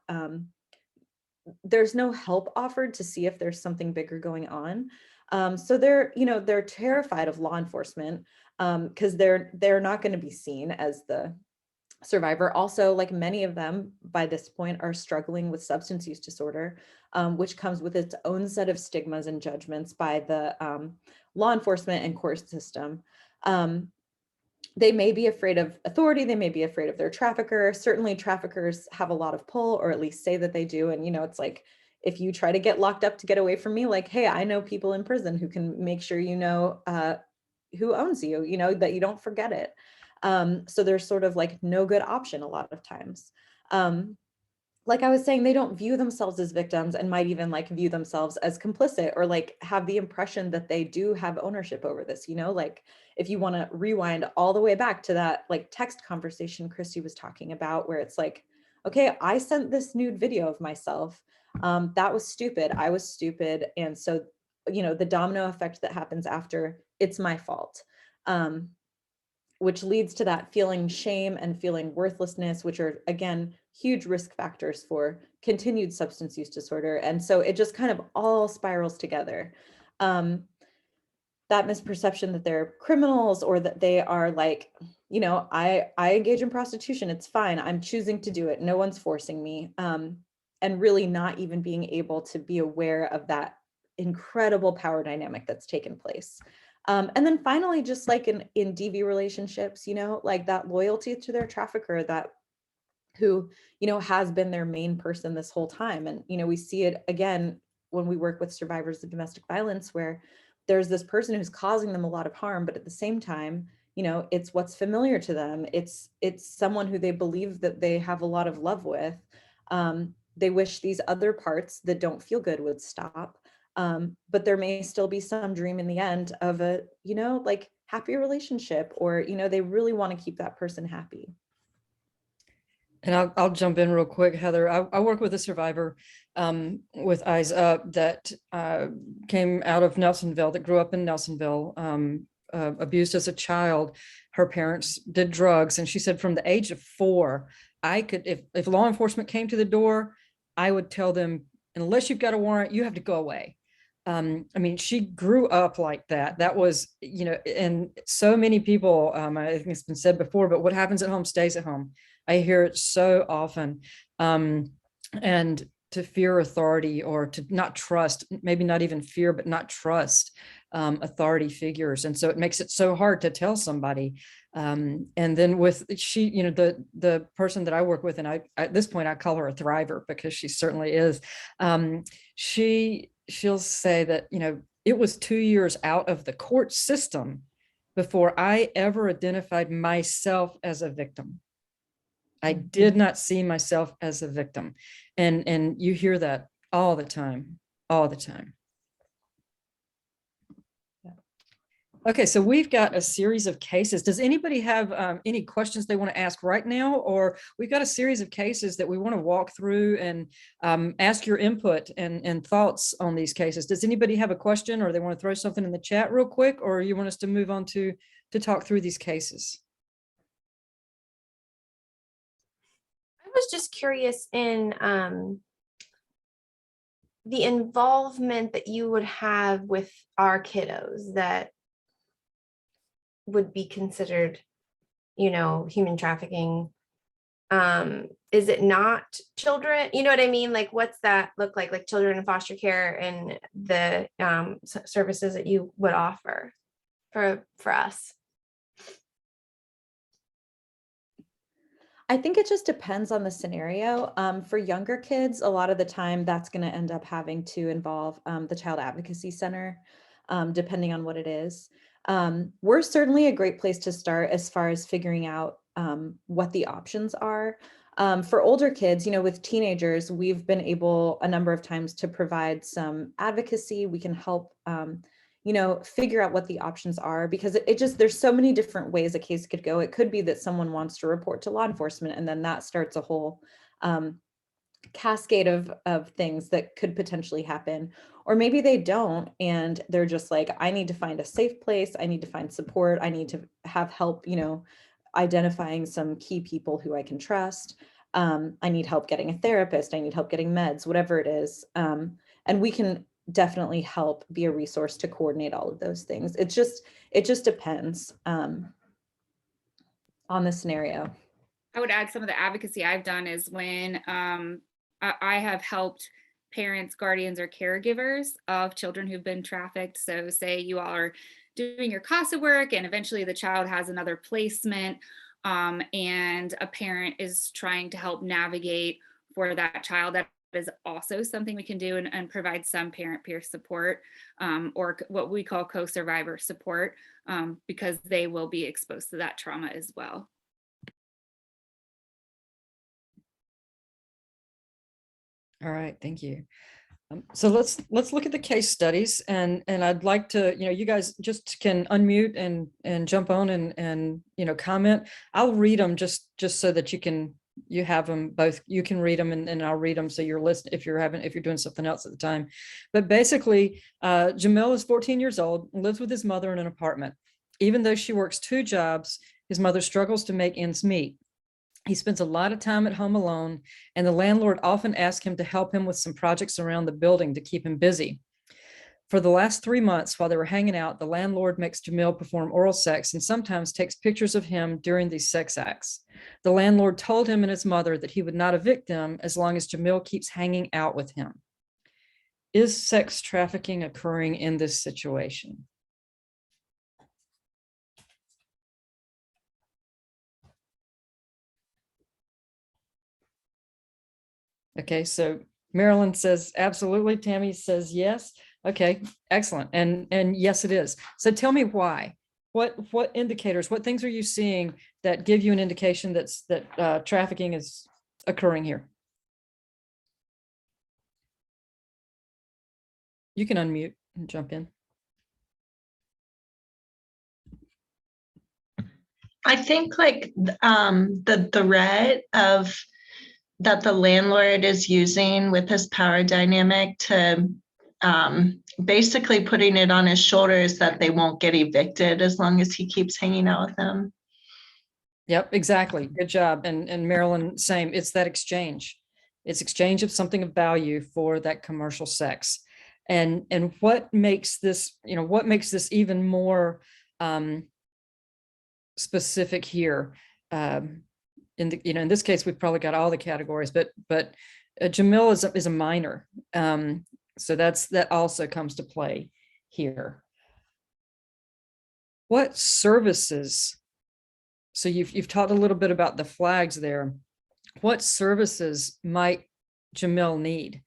there's no help offered to see if there's something bigger going on. So they're, you know, they're terrified of law enforcement because they're not going to be seen as the survivor. Also, like many of them by this point are struggling with substance use disorder, which comes with its own set of stigmas and judgments by the law enforcement and court system. they may be afraid of authority, they may be afraid of their trafficker. Certainly traffickers have a lot of pull, or at least say that they do. And, you know, it's like, if you try to get locked up to get away from me, like, hey, I know people in prison who can make sure you know who owns you, you know, that you don't forget it. So there's sort of like no good option a lot of times. Like I was saying, they don't view themselves as victims and might even like view themselves as complicit, or like have the impression that they do have ownership over this, you know, like if you want to rewind all the way back to that like text conversation Christy was talking about, where it's like, okay, I sent this nude video of myself. That was stupid. I was stupid. And so, you know, the domino effect that happens after, it's my fault. Which leads to that feeling shame and feeling worthlessness, which are, again, huge risk factors for continued substance use disorder. And so it just kind of all spirals together. That misperception that they're criminals, or that they are like, you know, I engage in prostitution, it's fine, I'm choosing to do it, no one's forcing me. And really not even being able to be aware of that incredible power dynamic that's taken place. And then finally, just like in DV relationships, you know, like that loyalty to their trafficker, that who, you know, has been their main person this whole time. And, you know, we see it again when we work with survivors of domestic violence, where there's this person who's causing them a lot of harm, but at the same time, you know, it's what's familiar to them. It's someone who they believe that they have a lot of love with. They wish these other parts that don't feel good would stop. But there may still be some dream in the end of a, you know, like happy relationship, or, you know, they really want to keep that person happy. And I'll jump in real quick, Heather. I work with a survivor with Eyes Up that came out of Nelsonville, that grew up in Nelsonville, abused as a child. Her parents did drugs. And she said from the age of 4, I could, if law enforcement came to the door, I would tell them, unless you've got a warrant, you have to go away. I mean, she grew up like that. That was, you know, and so many people, I think it's been said before, but what happens at home stays at home. I hear it so often. And to fear authority, or to not trust, maybe not even fear, but not trust authority figures. And so it makes it so hard to tell somebody. And then with she, you know, the person that I work with, and I, at this point, I call her a thriver, because she certainly is. She'll say that, you know, it was 2 years out of the court system before I ever identified myself as a victim. I did not see myself as a victim. And you hear that all the time, all the time. Okay, so we've got a series of cases. Does anybody have any questions they want to ask right now? Or we've got a series of cases that we want to walk through and ask your input and thoughts on these cases. Does anybody have a question, or they want to throw something in the chat real quick, or you want us to move on to talk through these cases? I was just curious in the involvement that you would have with our kiddos that would be considered, you know, human trafficking. Is it not children? You know what I mean? Like, what's that look like children in foster care, and the services that you would offer for us? I think it just depends on the scenario. For younger kids, a lot of the time that's going to end up having to involve the Child Advocacy Center, depending on what it is. We're certainly a great place to start as far as figuring out what the options are. For older kids, you know, with teenagers, we've been able a number of times to provide some advocacy. We can help you know, figure out what the options are, because it just, there's so many different ways a case could go. It could be that someone wants to report to law enforcement, and then that starts a whole cascade of things that could potentially happen. Or maybe they don't, and they're just like, I need to find a safe place, I need to find support, I need to have help, you know, identifying some key people who I can trust. I need help getting a therapist, I need help getting meds, whatever it is. And we can definitely help be a resource to coordinate all of those things. It just depends on the scenario. I would add some of the advocacy I've done is when I have helped parents, guardians, or caregivers of children who've been trafficked. So say you all are doing your CASA work and eventually the child has another placement, and a parent is trying to help navigate for that child. That is also something we can do and provide some parent peer support, or what we call co-survivor support, because they will be exposed to that trauma as well. All right, thank you. So let's look at the case studies, and I'd like to, you guys just can unmute and jump on and comment. I'll read them just so that you have them both. You can read them and I'll read them so you're listening if you're doing something else at the time. But basically, Jamil is 14 years old, lives with his mother in an apartment. Even though she works 2 jobs, his mother struggles to make ends meet. He spends a lot of time at home alone, and the landlord often asks him to help him with some projects around the building to keep him busy. For the last 3 months, while they were hanging out, the landlord makes Jamil perform oral sex and sometimes takes pictures of him during these sex acts. The landlord told him and his mother that he would not evict them as long as Jamil keeps hanging out with him. Is sex trafficking occurring in this situation? Okay, so Marilyn says absolutely. Tammy says yes. Okay, excellent. And yes, it is. So tell me why. What indicators, what things are you seeing that give you an indication that trafficking is occurring here? You can unmute and jump in. I think like the threat of that the landlord is using with his power dynamic to basically putting it on his shoulders that they won't get evicted as long as he keeps hanging out with them. Yep, exactly. Good job. And Marilyn, same. It's that exchange. It's exchange of something of value for that commercial sex. And what makes this, what makes this even more specific here? In this case, we've probably got all the categories, but Jamil is a minor. So that also comes to play here. What services? So you've talked a little bit about the flags there. What services might Jamil need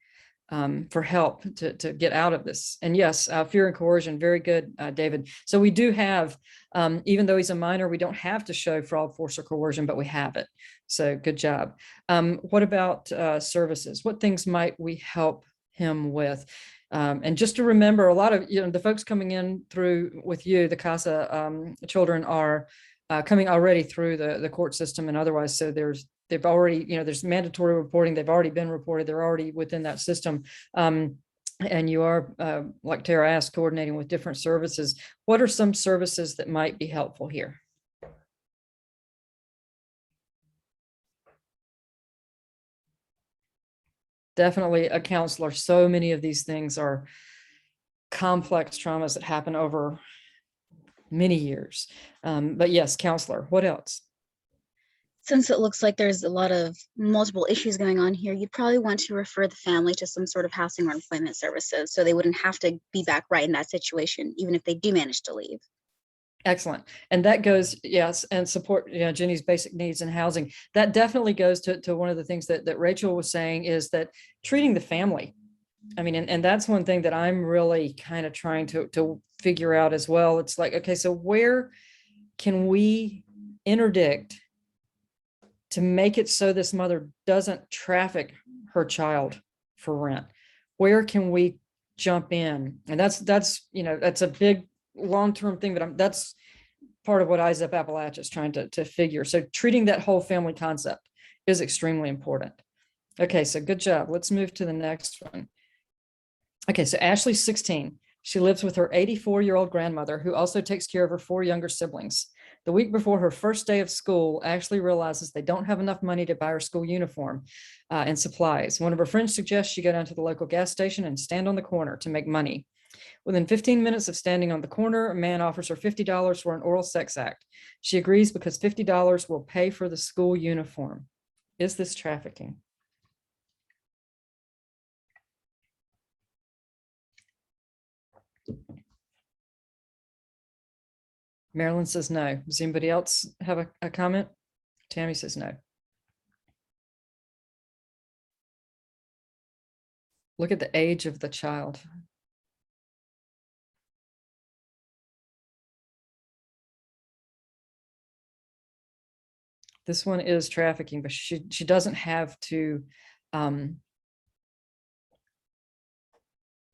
for help to get out of this? And yes, fear and coercion, very good, David. So we do have, even though he's a minor, we don't have to show fraud, force, or coercion, but we have it. So good job. What about services? What things might we help him with? And just to remember, a lot of the folks coming in through with you, the CASA children are coming already through the court system and otherwise. So they've already, there's mandatory reporting. They've already been reported. They're already within that system. And you are, like Tara asked, coordinating with different services. What are some services that might be helpful here? Definitely a counselor. So many of these things are complex traumas that happen over many years. But yes, counselor. What else? Since it looks like there's a lot of multiple issues going on here, you'd probably want to refer the family to some sort of housing or employment services so they wouldn't have to be back right in that situation, even if they do manage to leave. Excellent. And that goes, yes, and support Jenny's basic needs and housing. That definitely goes to one of the things that Rachel was saying, is that treating the family. I mean, and that's one thing that I'm really kind of trying to figure out as well. It's like, okay, so where can we interdict to make it so this mother doesn't traffic her child for rent? Where can we jump in? And that's a big long-term thing, but that's part of what Eyes Up Appalachia is trying to figure. So treating that whole family concept is extremely important. Okay, so good job. Let's move to the next one. Okay, so Ashley's 16. She lives with her 84-year-old grandmother, who also takes care of her 4 younger siblings. The week before her first day of school, Ashley realizes they don't have enough money to buy her school uniform and supplies. One of her friends suggests she go down to the local gas station and stand on the corner to make money. Within 15 minutes of standing on the corner, a man offers her $50 for an oral sex act. She agrees because $50 will pay for the school uniform. Is this trafficking? Marilyn says no. Does anybody else have a comment? Tammy says no. Look at the age of the child. This one is trafficking, but she doesn't have to,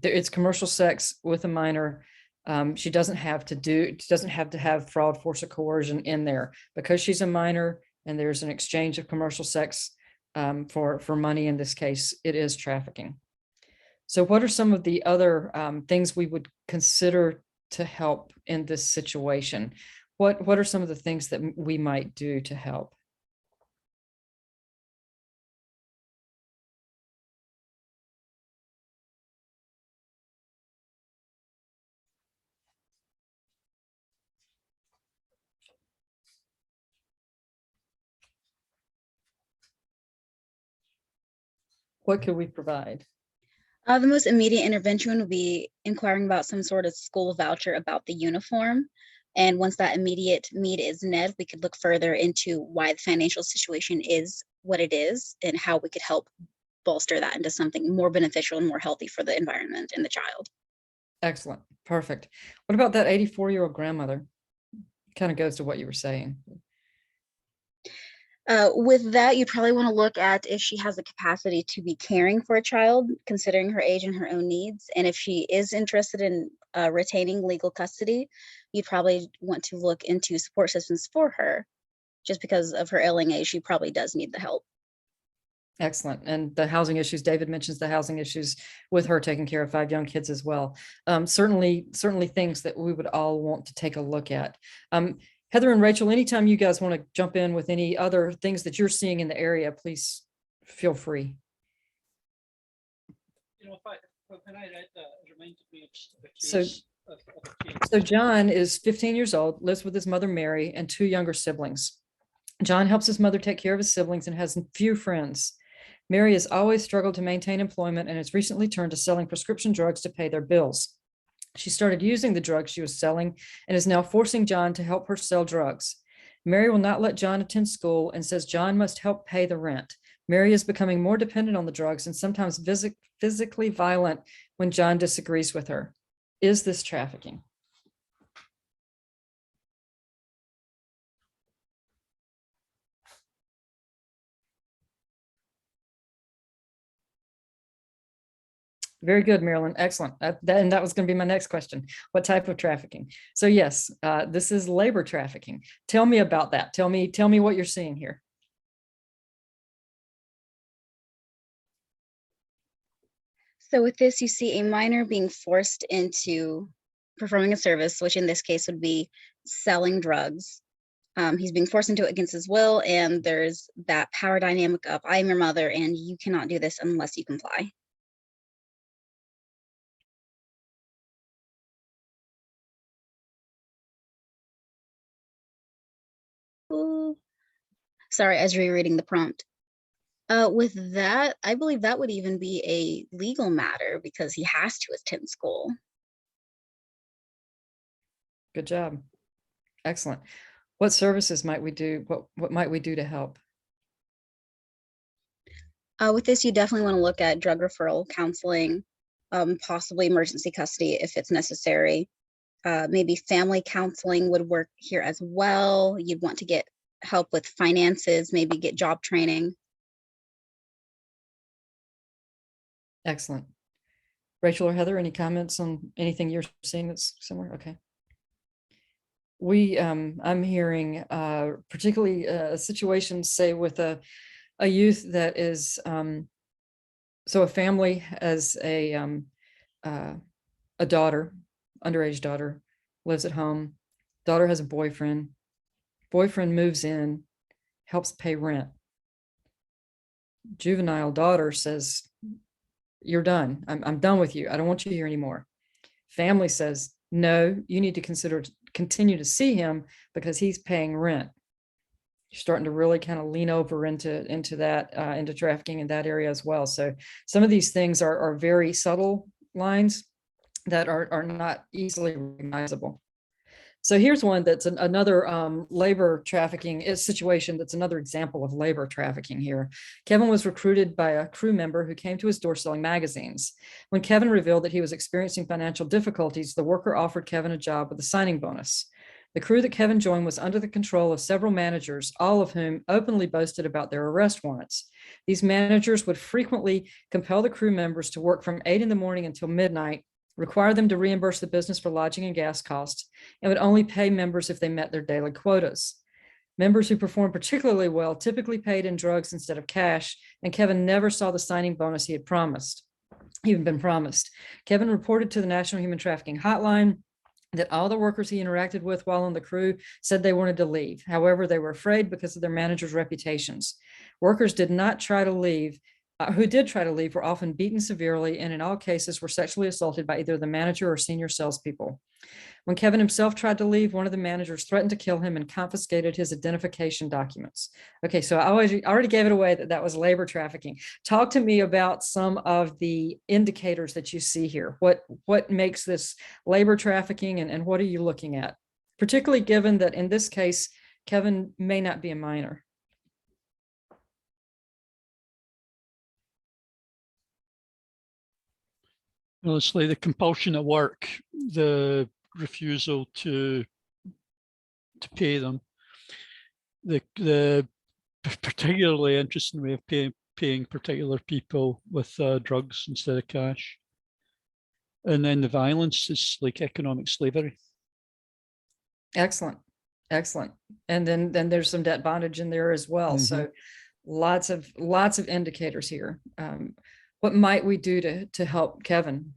it's commercial sex with a minor. She doesn't have to have fraud, force, or coercion in there because she's a minor and there's an exchange of commercial sex for money. In this case, it is trafficking. So what are some of the other things we would consider to help in this situation? What are some of the things that we might do to help? What could we provide? The most immediate intervention would be inquiring about some sort of school voucher about the uniform. And once that immediate need is met, we could look further into why the financial situation is what it is and how we could help bolster that into something more beneficial and more healthy for the environment and the child. Excellent. Perfect. What about that 84-year-old grandmother? Kind of goes to what you were saying. With that, you probably want to look at if she has the capacity to be caring for a child, considering her age and her own needs. And if she is interested in retaining legal custody, you'd probably want to look into support systems for her. Just because of her ailing age, she probably does need the help. Excellent. And the housing issues, David mentions the housing issues with her taking care of 5 young kids as well. Certainly things that we would all want to take a look at. Heather and Rachel, anytime you guys want to jump in with any other things that you're seeing in the area, please feel free. You know, when I read that, it reminded me of a So- case. Of a case. So John is 15 years old, lives with his mother, Mary, and 2 younger siblings. John helps his mother take care of his siblings and has few friends. Mary has always struggled to maintain employment and has recently turned to selling prescription drugs to pay their bills. She started using the drugs she was selling and is now forcing John to help her sell drugs. Mary will not let John attend school and says John must help pay the rent. Mary is becoming more dependent on the drugs and sometimes physically violent when John disagrees with her. Is this trafficking? Very good, Marilyn. Excellent. And that was going to be my next question. What type of trafficking? So yes, this is labor trafficking. Tell me about that. Tell me what you're seeing here. So with this, you see a minor being forced into performing a service, which in this case would be selling drugs. He's being forced into it against his will, and there's that power dynamic of I'm your mother and you cannot do this unless you comply. Ooh. Sorry, I was rereading the prompt. With that, I believe that would even be a legal matter because he has to attend school. Good job. Excellent. What services might we do? What might we do to help? With this, you definitely want to look at drug referral counseling, possibly emergency custody if it's necessary. Maybe family counseling would work here as well. You'd want to get help with finances, maybe get job training. Excellent. Rachel or Heather, any comments on anything you're seeing that's similar? Okay. I'm hearing particularly a situation, say with a youth that is, so a family has a daughter, underage daughter, lives at home. Daughter has a boyfriend. Boyfriend moves in, helps pay rent. Juvenile daughter says, you're done. I'm done with you. I don't want you here anymore. Family says, no, you need to continue to see him because he's paying rent. You're starting to really kind of lean over into trafficking in that area as well. So some of these things are very subtle lines that are not easily recognizable. So here's one that's another labor trafficking situation. That's another example of labor trafficking here. Kevin was recruited by a crew member who came to his door selling magazines. When Kevin revealed that he was experiencing financial difficulties, the worker offered Kevin a job with a signing bonus. The crew that Kevin joined was under the control of several managers, all of whom openly boasted about their arrest warrants. These managers would frequently compel the crew members to work from 8 in the morning until midnight, require them to reimburse the business for lodging and gas costs, and would only pay members if they met their daily quotas. Members who performed particularly well typically paid in drugs instead of cash, and Kevin never saw the signing bonus he had been promised. Kevin reported to the National Human Trafficking Hotline that all the workers he interacted with while on the crew said they wanted to leave. However, they were afraid because of their managers' reputations. Workers did not try to leave. Who did try to leave were often beaten severely, and in all cases were sexually assaulted by either the manager or senior salespeople. When Kevin himself tried to leave, one of the managers threatened to kill him and confiscated his identification documents. Okay, so I already gave it away that was labor trafficking. Talk to me about some of the indicators that you see here. What makes this labor trafficking, and what are you looking at? Particularly given that in this case, Kevin may not be a minor. Well, it's like the compulsion at work, the refusal to pay them, the particularly interesting way of paying particular people with drugs instead of cash, and then the violence is like economic slavery. Excellent, excellent. And then there's some debt bondage in there as well. So lots of indicators here. What might we do to help Kevin?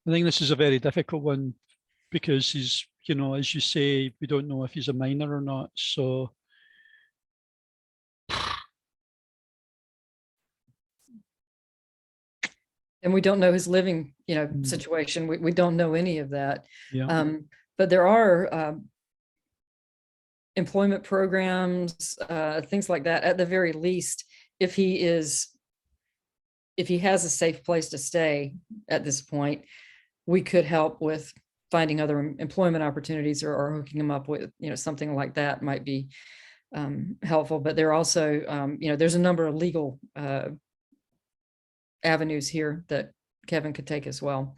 I think this is a very difficult one because he's, you know, as you say, we don't know if he's a minor or not. So and we don't know his living, situation. We don't know any of that. yeah. But there are employment programs, things like that. At the very least, if he has a safe place to stay at this point, we could help with finding other employment opportunities or hooking him up with, something like that might be helpful. But there are also, there's a number of legal avenues here that Kevin could take as well.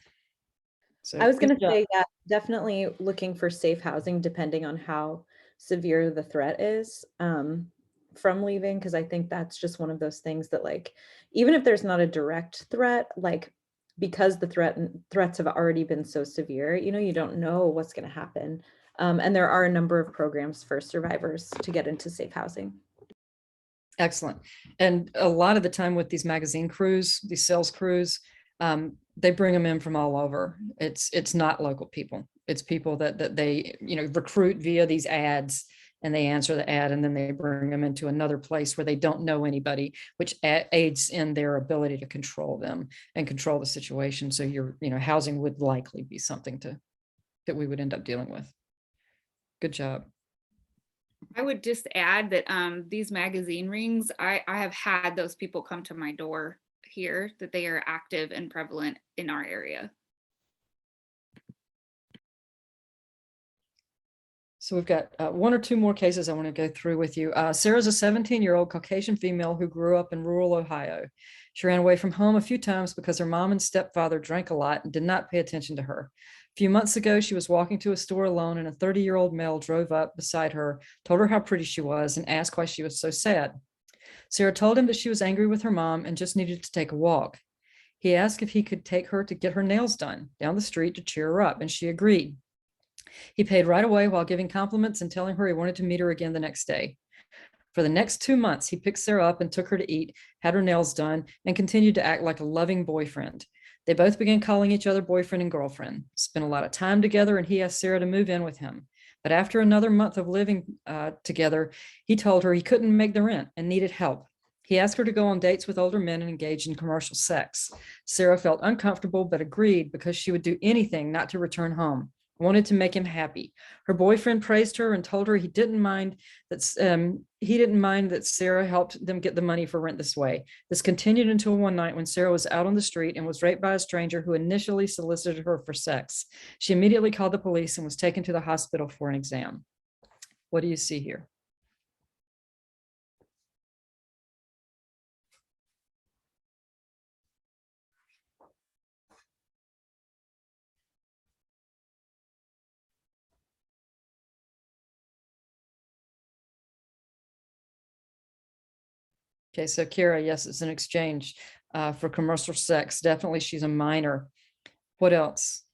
So I was going to say that definitely looking for safe housing, depending on how severe the threat is from leaving, because I think that's just one of those things that, like, even if there's not a direct threat, like, because the threats have already been so severe, you don't know what's going to happen. And there are a number of programs for survivors to get into safe housing. Excellent. And a lot of the time with these magazine crews, these sales crews, they bring them in from all over. It's not local people. It's people that they, recruit via these ads, and they answer the ad, and then they bring them into another place where they don't know anybody, which aids in their ability to control them and control the situation. So housing would likely be something that we would end up dealing with. Good job. I would just add that these magazine rings, I have had those people come to my door here, that they are active and prevalent in our area. So we've got one or two more cases I want to go through with you. Sarah's a 17-year-old Caucasian female who grew up in rural Ohio. She ran away from home a few times because her mom and stepfather drank a lot and did not pay attention to her. A few months ago, she was walking to a store alone, and a 30-year-old male drove up beside her, told her how pretty she was, and asked why she was so sad. Sarah told him that she was angry with her mom and just needed to take a walk. He asked if he could take her to get her nails done down the street to cheer her up, and she agreed. He paid right away while giving compliments and telling her he wanted to meet her again the next day. For the next 2 months, he picked Sarah up and took her to eat, had her nails done, and continued to act like a loving boyfriend. They both began calling each other boyfriend and girlfriend, spent a lot of time together, and he asked Sarah to move in with him. But after another month of living together, he told her he couldn't make the rent and needed help. He asked her to go on dates with older men and engage in commercial sex. Sarah felt uncomfortable, but agreed because she would do anything not to return home. wanted to make him happy. Her boyfriend praised her and told her he didn't mind that Sarah helped them get the money for rent this way. This continued until one night when Sarah was out on the street and was raped by a stranger who initially solicited her for sex. She immediately called the police and was taken to the hospital for an exam. What do you see here? Okay, so Kara, yes, it's an exchange for commercial sex. Definitely, she's a minor. What else?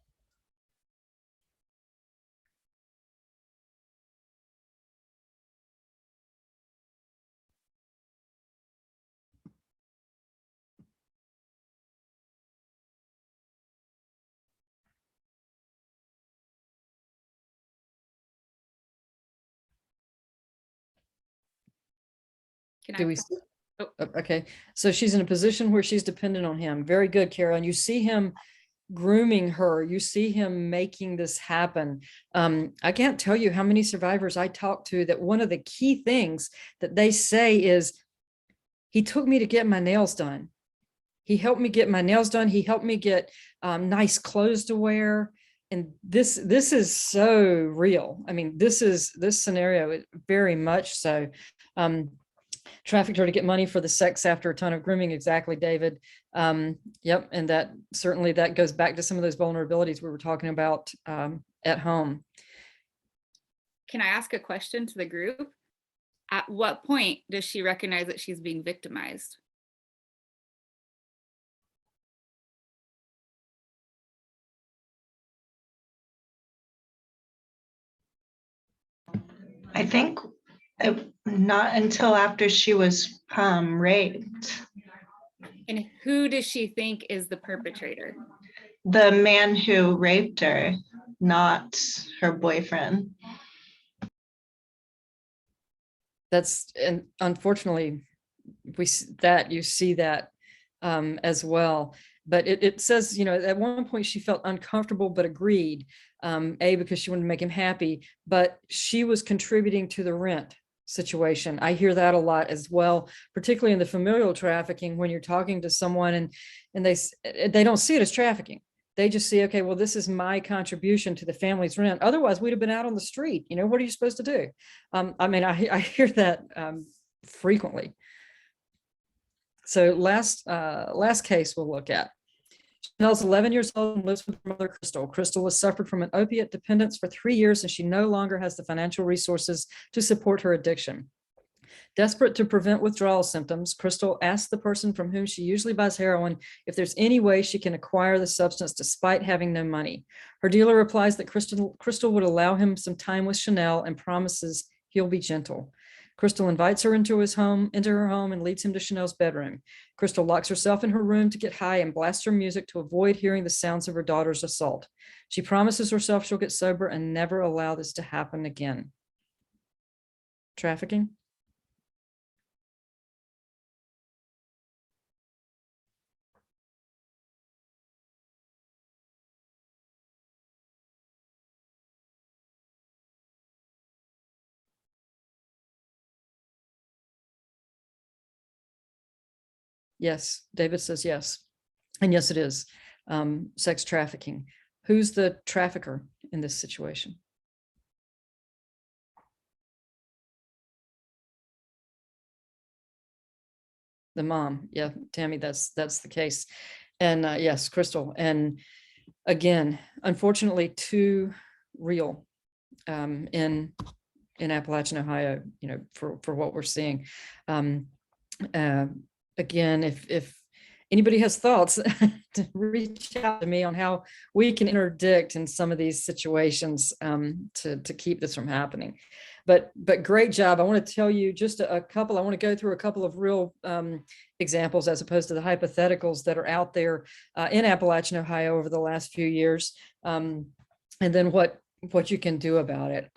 Can Do I? we see? Oh. Okay, so she's in a position where she's dependent on him. Very good, Kara. And you see him grooming her. You see him making this happen. I can't tell you how many survivors I talk to that one of the key things that they say is, he took me to get my nails done. He helped me get my nails done. He helped me get nice clothes to wear. And this is so real. I mean, this scenario, very much so. Trafficked her to get money for the sex after a ton of grooming. Exactly, David. Yep. And that certainly that goes back to some of those vulnerabilities we were talking about at home. Can I ask a question to the group? At what point does she recognize that she's being victimized? I think not until after she was raped. And who does she think is the perpetrator? The man who raped her, not her boyfriend. That's, and unfortunately, you see that as well. But it says, at one point she felt uncomfortable, but agreed, because she wanted to make him happy, but she was contributing to the rent situation. I hear that a lot as well, particularly in the familial trafficking, when you're talking to someone and they don't see it as trafficking. They just see, okay, well, this is my contribution to the family's rent. Otherwise, we'd have been out on the street. What are you supposed to do? I hear that frequently. So last case we'll look at. Chanel's 11 years old and lives with her mother, Crystal. Crystal has suffered from an opiate dependence for 3 years, and she no longer has the financial resources to support her addiction. Desperate to prevent withdrawal symptoms, Crystal asks the person from whom she usually buys heroin if there's any way she can acquire the substance despite having no money. Her dealer replies that Crystal would allow him some time with Chanel and promises he'll be gentle. Crystal invites her into her home and leads him to Chanel's bedroom. Crystal locks herself in her room to get high and blasts her music to avoid hearing the sounds of her daughter's assault. She promises herself she'll get sober and never allow this to happen again. Trafficking? Yes, David says yes. And yes, it is sex trafficking. Who's the trafficker in this situation? The mom. Yeah, Tammy, that's the case. And yes, Crystal. And again, unfortunately, too real in Appalachian Ohio, for what we're seeing. Again, if anybody has thoughts, to reach out to me on how we can interdict in some of these situations to keep this from happening. But great job. I want to tell you just a couple. I want to go through a couple of real examples as opposed to the hypotheticals that are out there in Appalachian Ohio over the last few years, and then what you can do about it.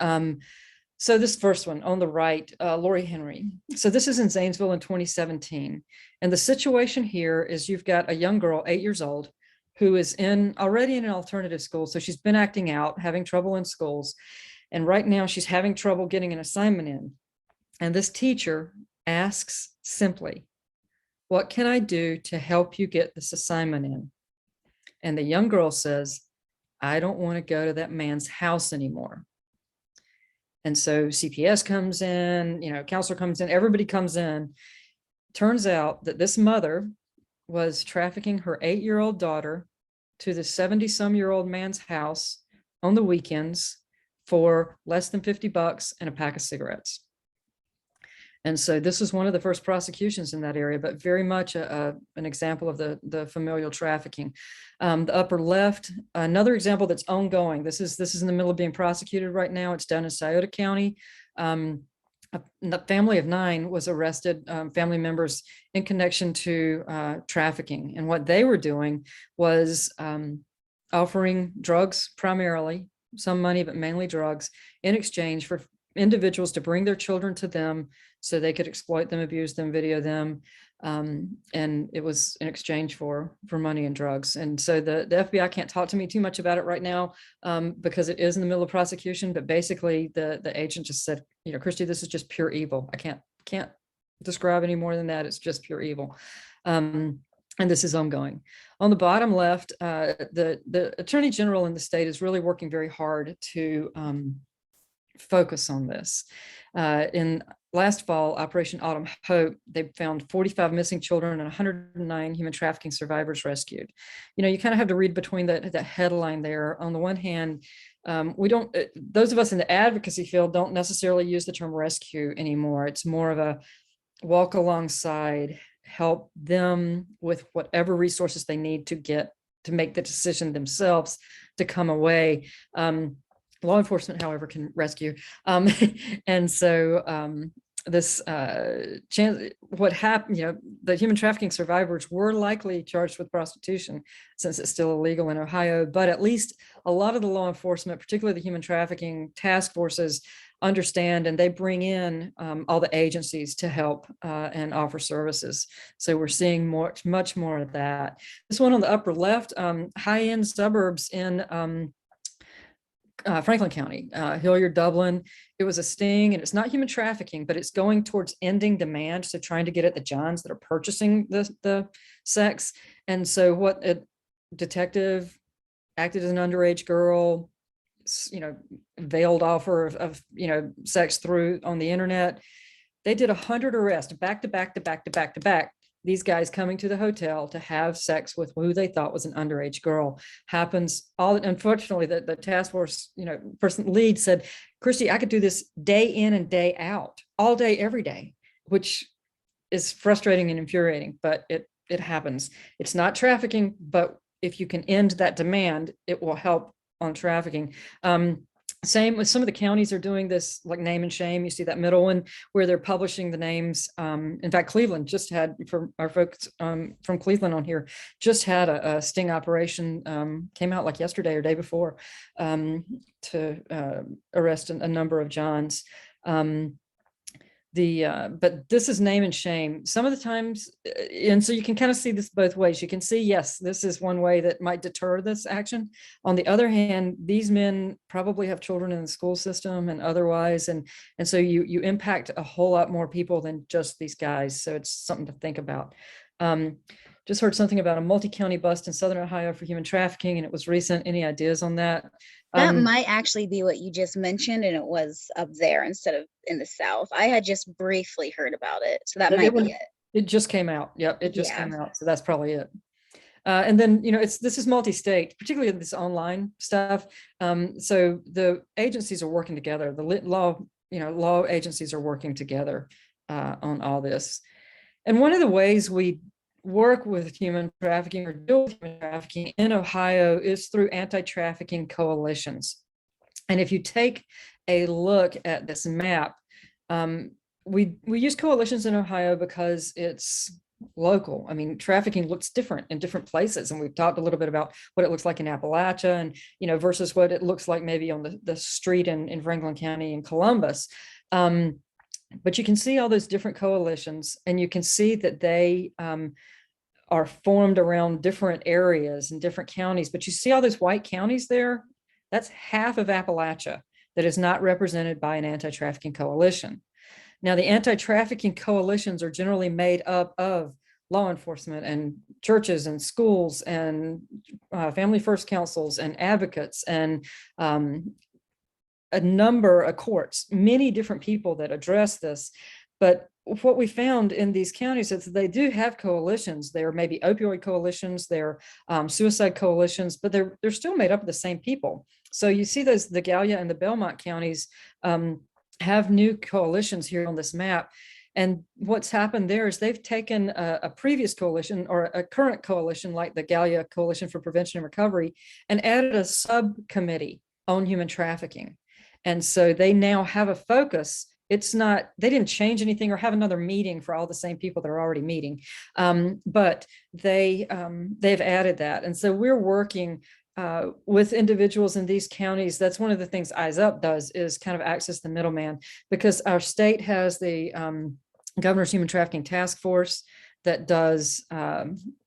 So this first one on the right, Lori Henry. So this is in Zanesville in 2017. And the situation here is you've got a young girl, 8 years old, who is already in an alternative school. So she's been acting out, having trouble in schools. And right now she's having trouble getting an assignment in. And this teacher asks simply, what can I do to help you get this assignment in? And the young girl says, I don't want to go to that man's house anymore. And so CPS comes in, counselor comes in, everybody comes in. Turns out that this mother was trafficking her 8-year-old daughter to the 70-some-year-old man's house on the weekends for less than $50 and a pack of cigarettes. And so this was one of the first prosecutions in that area, but very much an example of the familial trafficking. The upper left, another example that's ongoing. This is in the middle of being prosecuted right now. It's down in Scioto County. The family of 9 was arrested, family members in connection to trafficking. And what they were doing was offering drugs primarily, some money, but mainly drugs, in exchange for individuals to bring their children to them so they could exploit them, abuse them, video them. And it was in exchange for money and drugs. And so the FBI can't talk to me too much about it right now because it is in the middle of prosecution. But basically the agent just said, Christy, this is just pure evil. I can't describe any more than that. It's just pure evil. And this is ongoing. On the bottom left, the Attorney General in the state is really working very hard to focus on this. In last fall, Operation Autumn Hope, they found 45 missing children and 109 human trafficking survivors rescued. You kind of have to read between that headline there. On the one hand, we don't, those of us in the advocacy field don't necessarily use the term rescue anymore. It's more of a walk alongside, help them with whatever resources they need to make the decision themselves to come away. Law enforcement, however, can rescue. And so what happened, the human trafficking survivors were likely charged with prostitution since it's still illegal in Ohio, but at least a lot of the law enforcement, particularly the human trafficking task forces, understand, and they bring in all the agencies to help and offer services. So we're seeing much more of that. This one on the upper left, high-end suburbs in Franklin County, Hilliard, Dublin. It was a sting, and it's not human trafficking, but it's going towards ending demand. So trying to get at the Johns that are purchasing the sex. And so what a detective acted as an underage girl, veiled offer of sex through on the internet. They did 100 arrests back to back. These guys coming to the hotel to have sex with who they thought was an underage girl. Happens all. Unfortunately, the task force, person lead said, Christy, I could do this day in and day out, all day, every day, which is frustrating and infuriating, but it happens. It's not trafficking, but if you can end that demand, it will help on trafficking. Same with some of the counties are doing this, like name and shame. You see that middle one where they're publishing the names. In fact, Cleveland just had, for our folks from Cleveland on here, just had a sting operation, came out like yesterday or day before, to arrest a number of Johns. But this is name and shame some of the times. And so you can kind of see this both ways. You can see, yes, this is one way that might deter this action. On the other hand, these men probably have children in the school system and otherwise. And so you impact a whole lot more people than just these guys. So it's something to think about. Just heard something about a multi-county bust in Southern Ohio for human trafficking, and it was recent. Any ideas on that? That might actually be what you just mentioned, and it was up there instead of in the South. I had just briefly heard about it, so that might be it. It just came out. Yep, it just came out. So that's probably it. And then, this is multi-state, particularly this online stuff. So the agencies are working together. The law agencies are working together on all this. And one of the ways we work with human trafficking or deal with human trafficking in Ohio is through anti-trafficking coalitions. And if you take a look at this map, we use coalitions in Ohio because it's local. I mean, trafficking looks different in different places. And we've talked a little bit about what it looks like in Appalachia and, versus what it looks like maybe on the street in Franklin County in Columbus. But you can see all those different coalitions, and you can see that they are formed around different areas and different counties. But you see all those white counties there? That's half of Appalachia that is not represented by an anti-trafficking coalition. Now, the anti-trafficking coalitions are generally made up of law enforcement and churches and schools and family first councils and advocates and a number of courts, many different people that address this. But what we found in these counties is that they do have coalitions. There may be opioid coalitions, they're suicide coalitions, but they're still made up of the same people. So you see those, the Gallia and the Belmont counties have new coalitions here on this map. And what's happened there is they've taken a previous coalition or a current coalition like the Gallia Coalition for Prevention and Recovery and added a subcommittee on human trafficking. And so they now have a focus. It's not, they didn't change anything or have another meeting for all the same people that are already meeting, but they've added that. And so we're working with individuals in these counties. That's one of the things Eyes Up does, is kind of access the middleman, because our state has the Governor's Human Trafficking Task Force that does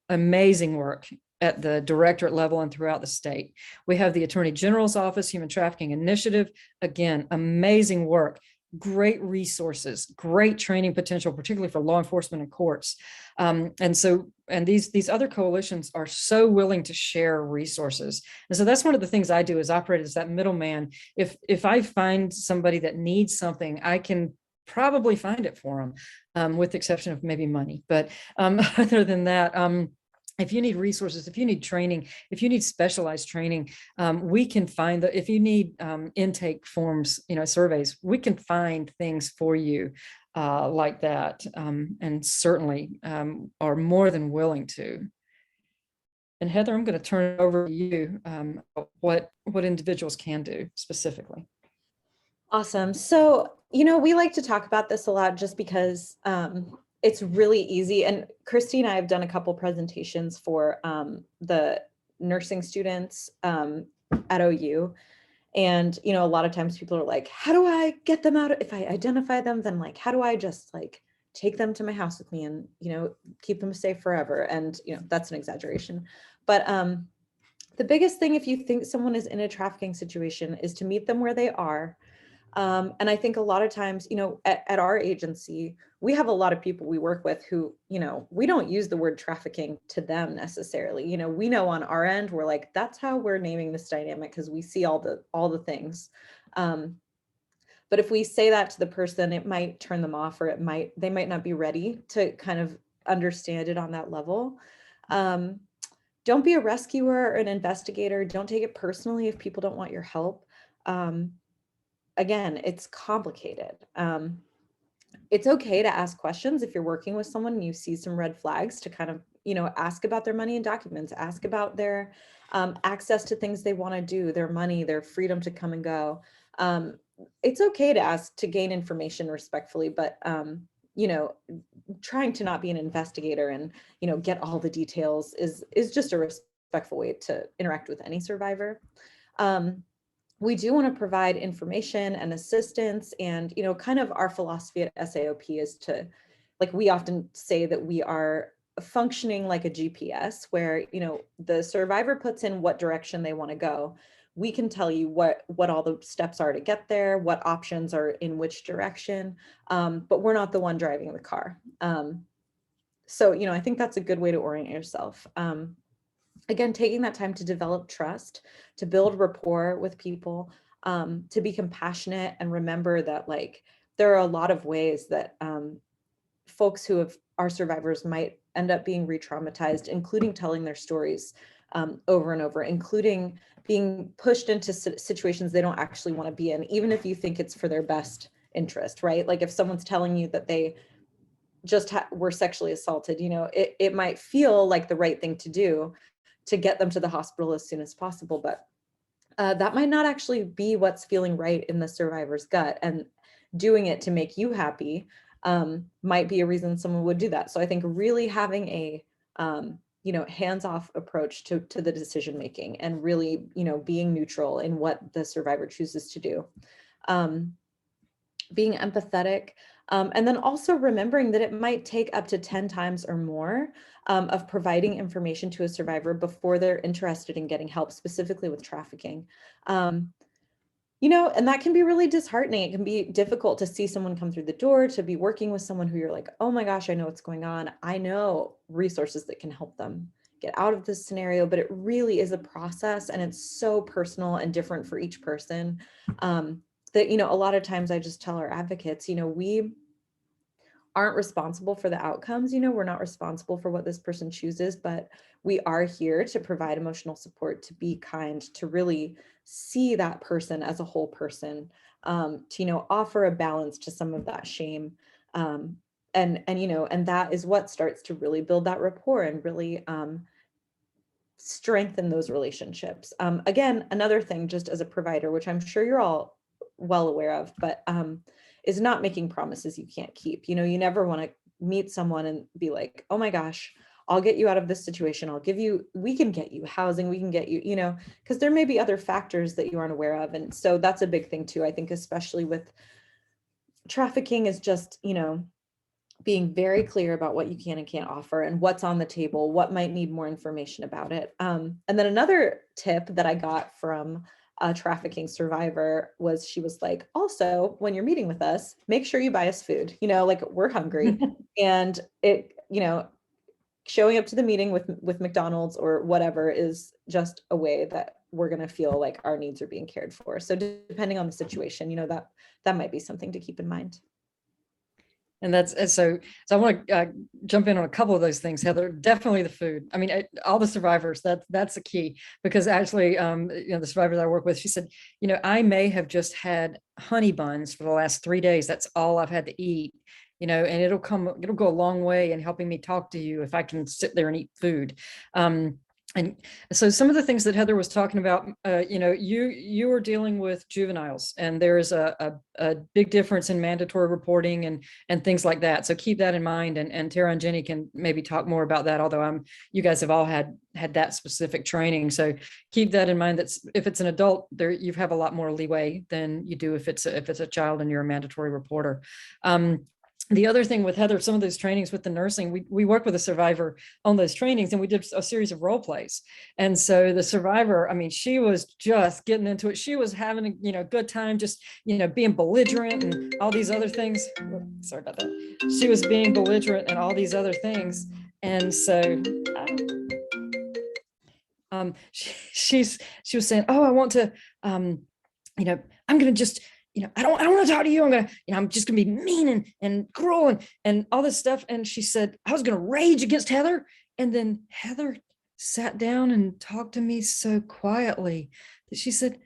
amazing work at the directorate level and throughout the state. We have the Attorney General's Office Human Trafficking Initiative, again, amazing work, great resources, great training potential, particularly for law enforcement and courts. And these other coalitions are so willing to share resources. And so that's one of the things I do, is operate as that middleman. If I find somebody that needs something, I can probably find it for them, with the exception of maybe money. But other than that, if you need resources, if you need training, if you need specialized training, we can find that. If you need intake forms, surveys, we can find things for you like that, and certainly are more than willing to. And Heather, I'm going to turn it over to you, what individuals can do specifically. Awesome. So, we like to talk about this a lot just because it's really easy. And Christy and I have done a couple presentations for the nursing students at OU. And, a lot of times people are like, how do I get them out? If I identify them, then how do I just take them to my house with me and, keep them safe forever? And, that's an exaggeration. But the biggest thing, if you think someone is in a trafficking situation, is to meet them where they are. And I think a lot of times, at our agency, we have a lot of people we work with who, we don't use the word trafficking to them necessarily. We know on our end, we're like, that's how we're naming this dynamic, because we see all the things. But if we say that to the person, it might turn them off, or they might not be ready to kind of understand it on that level. Don't be a rescuer or an investigator. Don't take it personally if people don't want your help. Again, it's complicated. It's okay to ask questions if you're working with someone and you see some red flags, to kind of, ask about their money and documents, ask about their access to things they want to do, their money, their freedom to come and go. It's okay to ask to gain information respectfully, but, trying to not be an investigator and, get all the details is just a respectful way to interact with any survivor. We do want to provide information and assistance, and, kind of our philosophy at SAOP is to, we often say that we are functioning like a GPS, where, the survivor puts in what direction they want to go. We can tell you what all the steps are to get there, what options are in which direction, but we're not the one driving the car. So, I think that's a good way to orient yourself. Again, taking that time to develop trust, to build rapport with people, to be compassionate, and remember that there are a lot of ways that folks who are survivors might end up being re-traumatized, including telling their stories over and over, including being pushed into situations they don't actually want to be in, even if you think it's for their best interest, right? If someone's telling you that they just were sexually assaulted, it might feel like the right thing to do to get them to the hospital as soon as possible. But that might not actually be what's feeling right in the survivor's gut, and doing it to make you happy might be a reason someone would do that. So I think really having a hands-off approach to the decision making, and really being neutral in what the survivor chooses to do. being empathetic, and then also remembering that it might take up to 10 times or more of providing information to a survivor before they're interested in getting help, specifically with trafficking. You know, and that can be really disheartening. It can be difficult to see someone come through the door, to be working with someone who you're like, oh my gosh, I know what's going on. I know resources that can help them get out of this scenario, but it really is a process, and it's so personal and different for each person. That, you know, a lot of times I just tell our advocates, you know, we aren't responsible for the outcomes. You know, we're not responsible for what this person chooses, but we are here to provide emotional support, to be kind, to really see that person as a whole person, to, you know, offer a balance to some of that shame. And you know, and that is what starts to really build that rapport and really strengthen those relationships. Again, another thing, just as a provider, which I'm sure you're all well aware of, but is not making promises you can't keep. You know, you never want to meet someone and be like, oh my gosh, I'll get you out of this situation. We can get you housing, we can get you, you know, because there may be other factors that you aren't aware of. And so that's a big thing too, I think, especially with trafficking, is just, you know, being very clear about what you can and can't offer and what's on the table, what might need more information about it. And then another tip that I got from a trafficking survivor was, she was like, also, when you're meeting with us, make sure you buy us food, you know, like, we're hungry. And it, you know, showing up to the meeting with McDonald's or whatever is just a way that we're going to feel like our needs are being cared for. So depending on the situation, you know, that might be something to keep in mind. And so I want to jump in on a couple of those things, Heather. Definitely the food. I mean, all the survivors, that's the key, because actually, you know, the survivors I work with, she said, you know, I may have just had honey buns for the last 3 days. That's all I've had to eat, you know, and it'll go a long way in helping me talk to you if I can sit there and eat food. And so some of the things that Heather was talking about, you know, you are dealing with juveniles, and there is a big difference in mandatory reporting and things like that. So keep that in mind. And Tara and Jenny can maybe talk more about that, although you guys have all had that specific training. So keep that in mind, that if it's an adult, you have a lot more leeway than you do if it's a child and you're a mandatory reporter. The other thing with Heather, some of those trainings with the nursing, we worked with a survivor on those trainings, and we did a series of role plays. And so the survivor, I mean, she was just getting into it. She was having a, you know, good time, just, you know, being belligerent and all these other things. Sorry about that. She was being belligerent and all these other things. And so she was saying, oh, I want to, you know, I'm going to just, you know, I don't want to talk to you. I'm just going to be mean and cruel and all this stuff. And she said, I was going to rage against Heather. And then Heather sat down and talked to me so quietly that she said,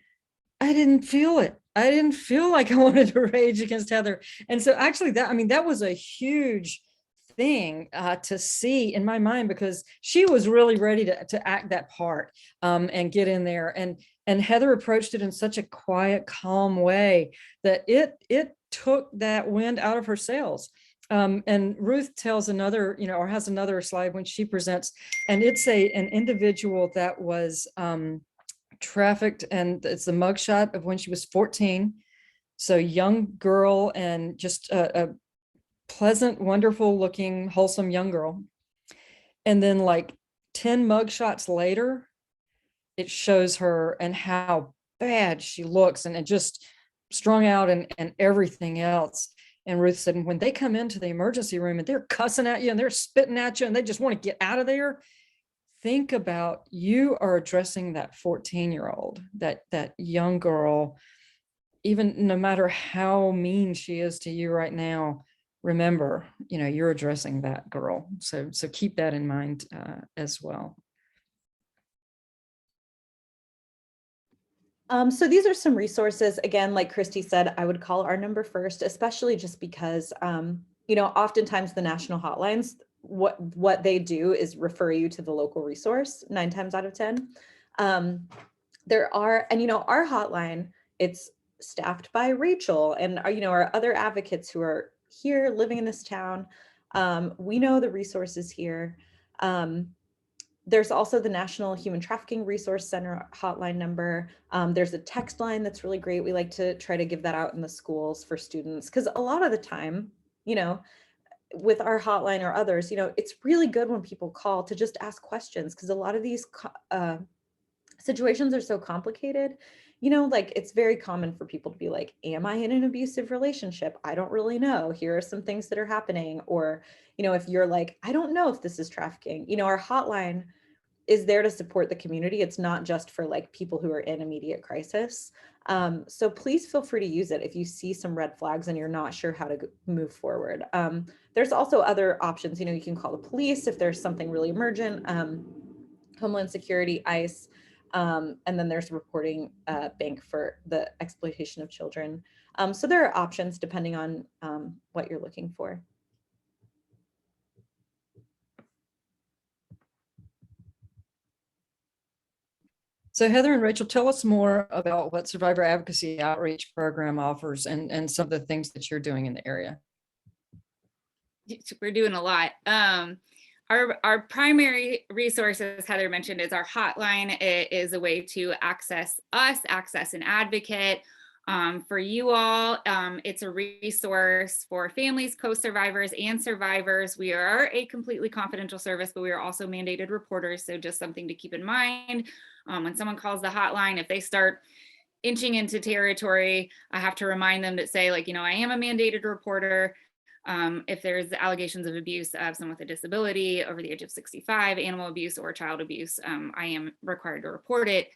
I didn't feel it. I didn't feel like I wanted to rage against Heather. And so actually that was a huge thing to see in my mind, because she was really ready to act that part and get in there. And Heather approached it in such a quiet, calm way that it took that wind out of her sails. And Ruth tells another, you know, or has another slide when she presents, and it's an individual that was trafficked, and it's the mugshot of when she was 14. So young girl, and just a pleasant, wonderful looking, wholesome young girl. And then like 10 mugshots later, it shows her and how bad she looks, and just strung out and everything else. And Ruth said, when they come into the emergency room and they're cussing at you and they're spitting at you and they just want to get out of there, think about, you are addressing that 14-year-old, that young girl, even no matter how mean she is to you right now, remember, you know, you're addressing that girl. So keep that in mind as well. So these are some resources. Again, like Christy said, I would call our number first, especially just because, you know, oftentimes the national hotlines, what they do is refer you to the local resource 9 times out of 10. There are, and, you know, our hotline, it's staffed by Rachel and, you know, our other advocates who are here living in this town. We know the resources here. There's also the National Human Trafficking Resource Center hotline number. There's a text line that's really great. We like to try to give that out in the schools for students, because a lot of the time, you know, with our hotline or others, you know, it's really good when people call to just ask questions, because a lot of these situations are so complicated. You know, like it's very common for people to be like, am I in an abusive relationship? I don't really know. Here are some things that are happening. Or, you know, if you're like, I don't know if this is trafficking, you know, our hotline is there to support the community. It's not just for like people who are in immediate crisis. So please feel free to use it if you see some red flags and you're not sure how to move forward. There's also other options. You know, you can call the police if there's something really emergent, Homeland Security, ICE, and then there's a reporting bank for the exploitation of children. So there are options depending on what you're looking for. So Heather and Rachel, tell us more about what Survivor Advocacy Outreach Program offers and some of the things that you're doing in the area. We're doing a lot. Our primary resources, Heather mentioned, is our hotline. It is a way to access us, access an advocate. For you all, it's a resource for families, co-survivors, and survivors. We are a completely confidential service, but we are also mandated reporters, so just something to keep in mind. When someone calls the hotline, if they start inching into territory, I have to remind them to say, like, you know, I am a mandated reporter. If there's allegations of abuse of someone with a disability over the age of 65, animal abuse or child abuse, I am required to report it.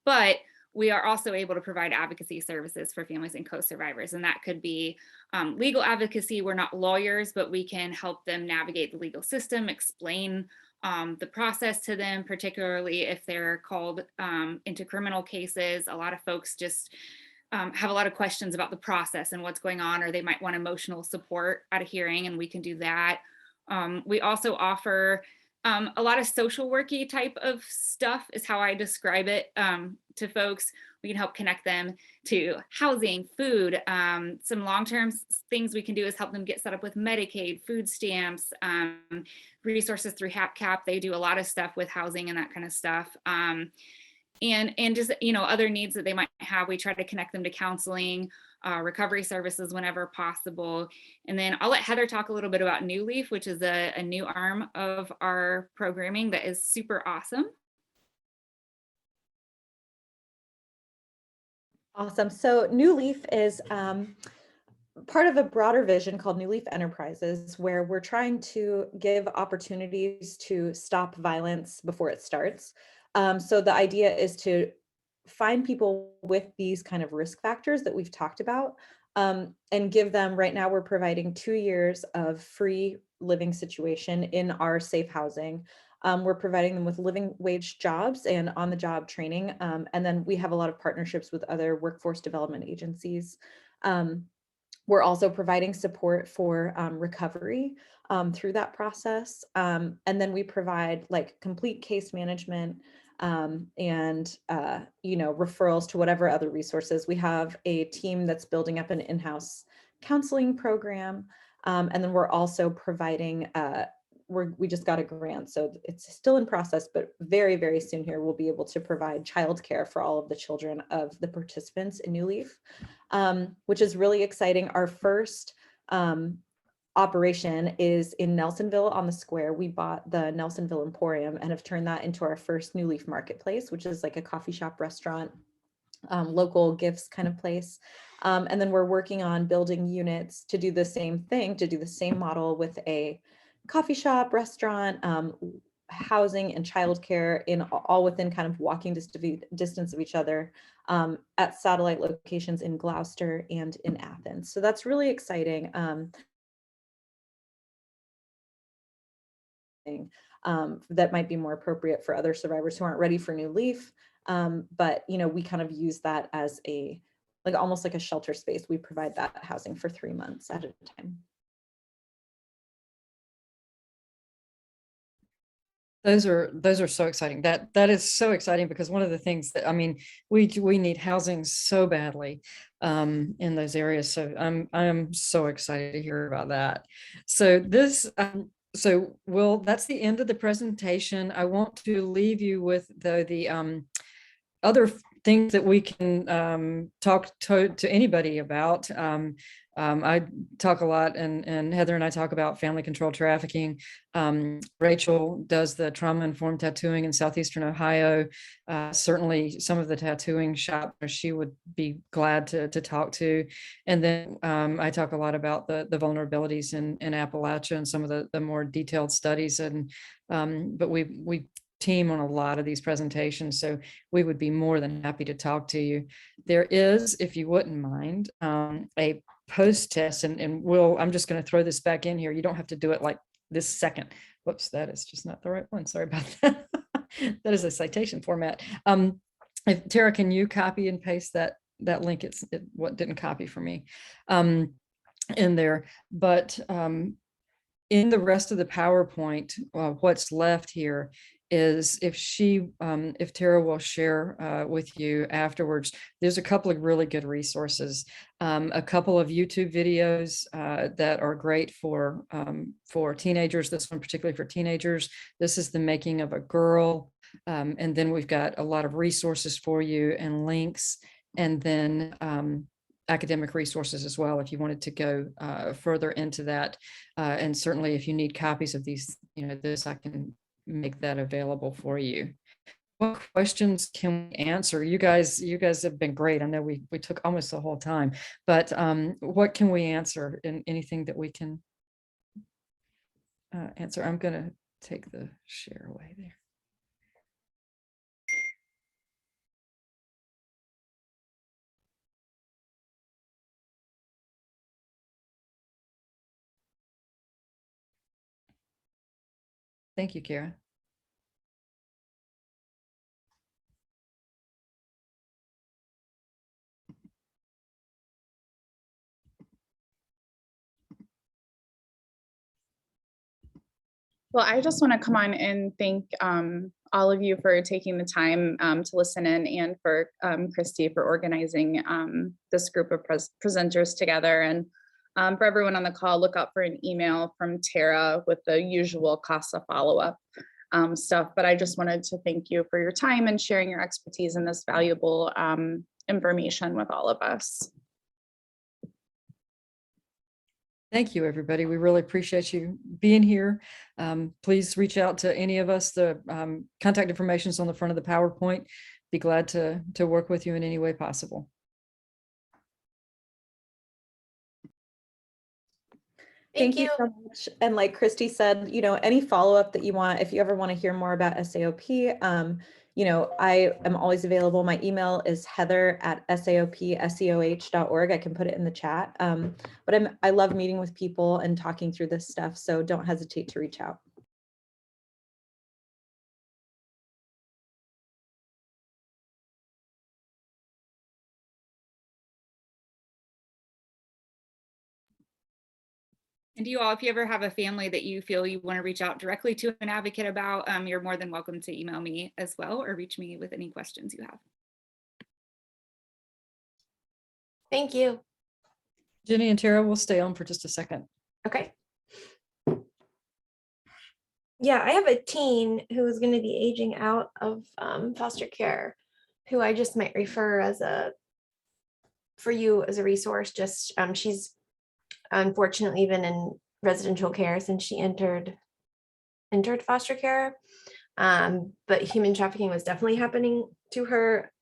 But we are also able to provide advocacy services for families and co-survivors, and that could be legal advocacy. We're not lawyers, but we can help them navigate the legal system, explain the process to them, particularly if they're called into criminal cases. A lot of folks just have a lot of questions about the process and what's going on, or they might want emotional support at a hearing, and we can do that. We also offer a lot of social worky type of stuff is how I describe it to folks. We can help connect them to housing, food. Some long-term things we can do is help them get set up with Medicaid, food stamps, resources through HAPCAP. They do a lot of stuff with housing and that kind of stuff. And just, you know, other needs that they might have. We try to connect them to counseling, recovery services whenever possible. And then I'll let Heather talk a little bit about New Leaf, which is a new arm of our programming that is super awesome. Awesome. So New Leaf is part of a broader vision called New Leaf Enterprises, where we're trying to give opportunities to stop violence before it starts. So the idea is to find people with these kind of risk factors that we've talked about, and give them, right now we're providing 2 years of free living situation in our safe housing. We're providing them with living wage jobs and on-the-job training. And then we have a lot of partnerships with other workforce development agencies. We're also providing support for recovery through that process. And then we provide like complete case management and you know, referrals to whatever other resources. We have a team that's building up an in-house counseling program. And then we're also providing, we just got a grant, so it's still in process, but very, very soon here, we'll be able to provide childcare for all of the children of the participants in New Leaf, which is really exciting. Our first operation is in Nelsonville on the square. We bought the Nelsonville Emporium and have turned that into our first New Leaf Marketplace, which is like a coffee shop, restaurant, local gifts kind of place. And then we're working on building units to do the same thing, to do the same model with a coffee shop, restaurant, housing and childcare in all within kind of walking distance of each other, at satellite locations in Gloucester and in Athens. So that's really exciting. That might be more appropriate for other survivors who aren't ready for New Leaf. But you know, we kind of use that as a, like almost like a shelter space. We provide that housing for 3 months at a time. Those are so exciting. That is so exciting, because one of the things that, I mean, we need housing so badly in those areas. So I'm so excited to hear about that. So this So, Will, that's the end of the presentation. I want to leave you with the other things that we can talk to anybody about. I talk a lot, and Heather and I talk about family control trafficking. Rachel does the trauma-informed tattooing in Southeastern Ohio. Certainly some of the tattooing shop she would be glad to talk to. And then I talk a lot about the vulnerabilities in Appalachia and some of the more detailed studies. And but we team on a lot of these presentations, so we would be more than happy to talk to you. There is, if you wouldn't mind, a post test, and Will, I'm just going to throw this back in here. You don't have to do it like this second. Whoops, that is just not the right one. Sorry about that. That is a citation format. If Tara, can you copy and paste that link? It what didn't copy for me in there, but in the rest of the PowerPoint, what's left here is if Tara will share with you afterwards, there's a couple of really good resources, a couple of YouTube videos that are great for teenagers. This one particularly for teenagers. This is The Making of a Girl. And then we've got a lot of resources for you and links, and then academic resources as well if you wanted to go further into that. And certainly if you need copies of these, this, I can make that available for you. What questions can we answer? You guys have been great. I know we took almost the whole time, but what can we answer? And anything that we can answer. I'm going to take the share away there. Thank you, Kara. Well, I just want to come on and thank all of you for taking the time to listen in, and for Christy for organizing this group of presenters together. And for everyone on the call, look out for an email from Tara with the usual CASA follow-up stuff. But I just wanted to thank you for your time and sharing your expertise in this valuable information with all of us. Thank you, everybody. We really appreciate you being here. Please reach out to any of us. The contact information is on the front of the PowerPoint. Be glad to work with you in any way possible. Thank you so much. And like Christy said, any follow-up that you want, if you ever want to hear more about SAOP, I am always available. My email is heather@saopseoh.org. I can put it in the chat. But I love meeting with people and talking through this stuff, so don't hesitate to reach out. And you all, if you ever have a family that you feel you want to reach out directly to an advocate about, you're more than welcome to email me as well, or reach me with any questions you have. Thank you. Jenny and Tara will stay on for just a second. Okay. Yeah, I have a teen who is going to be aging out of foster care, who I just might refer for you as a resource. Just she's unfortunately been in residential care since she entered foster care, but human trafficking was definitely happening to her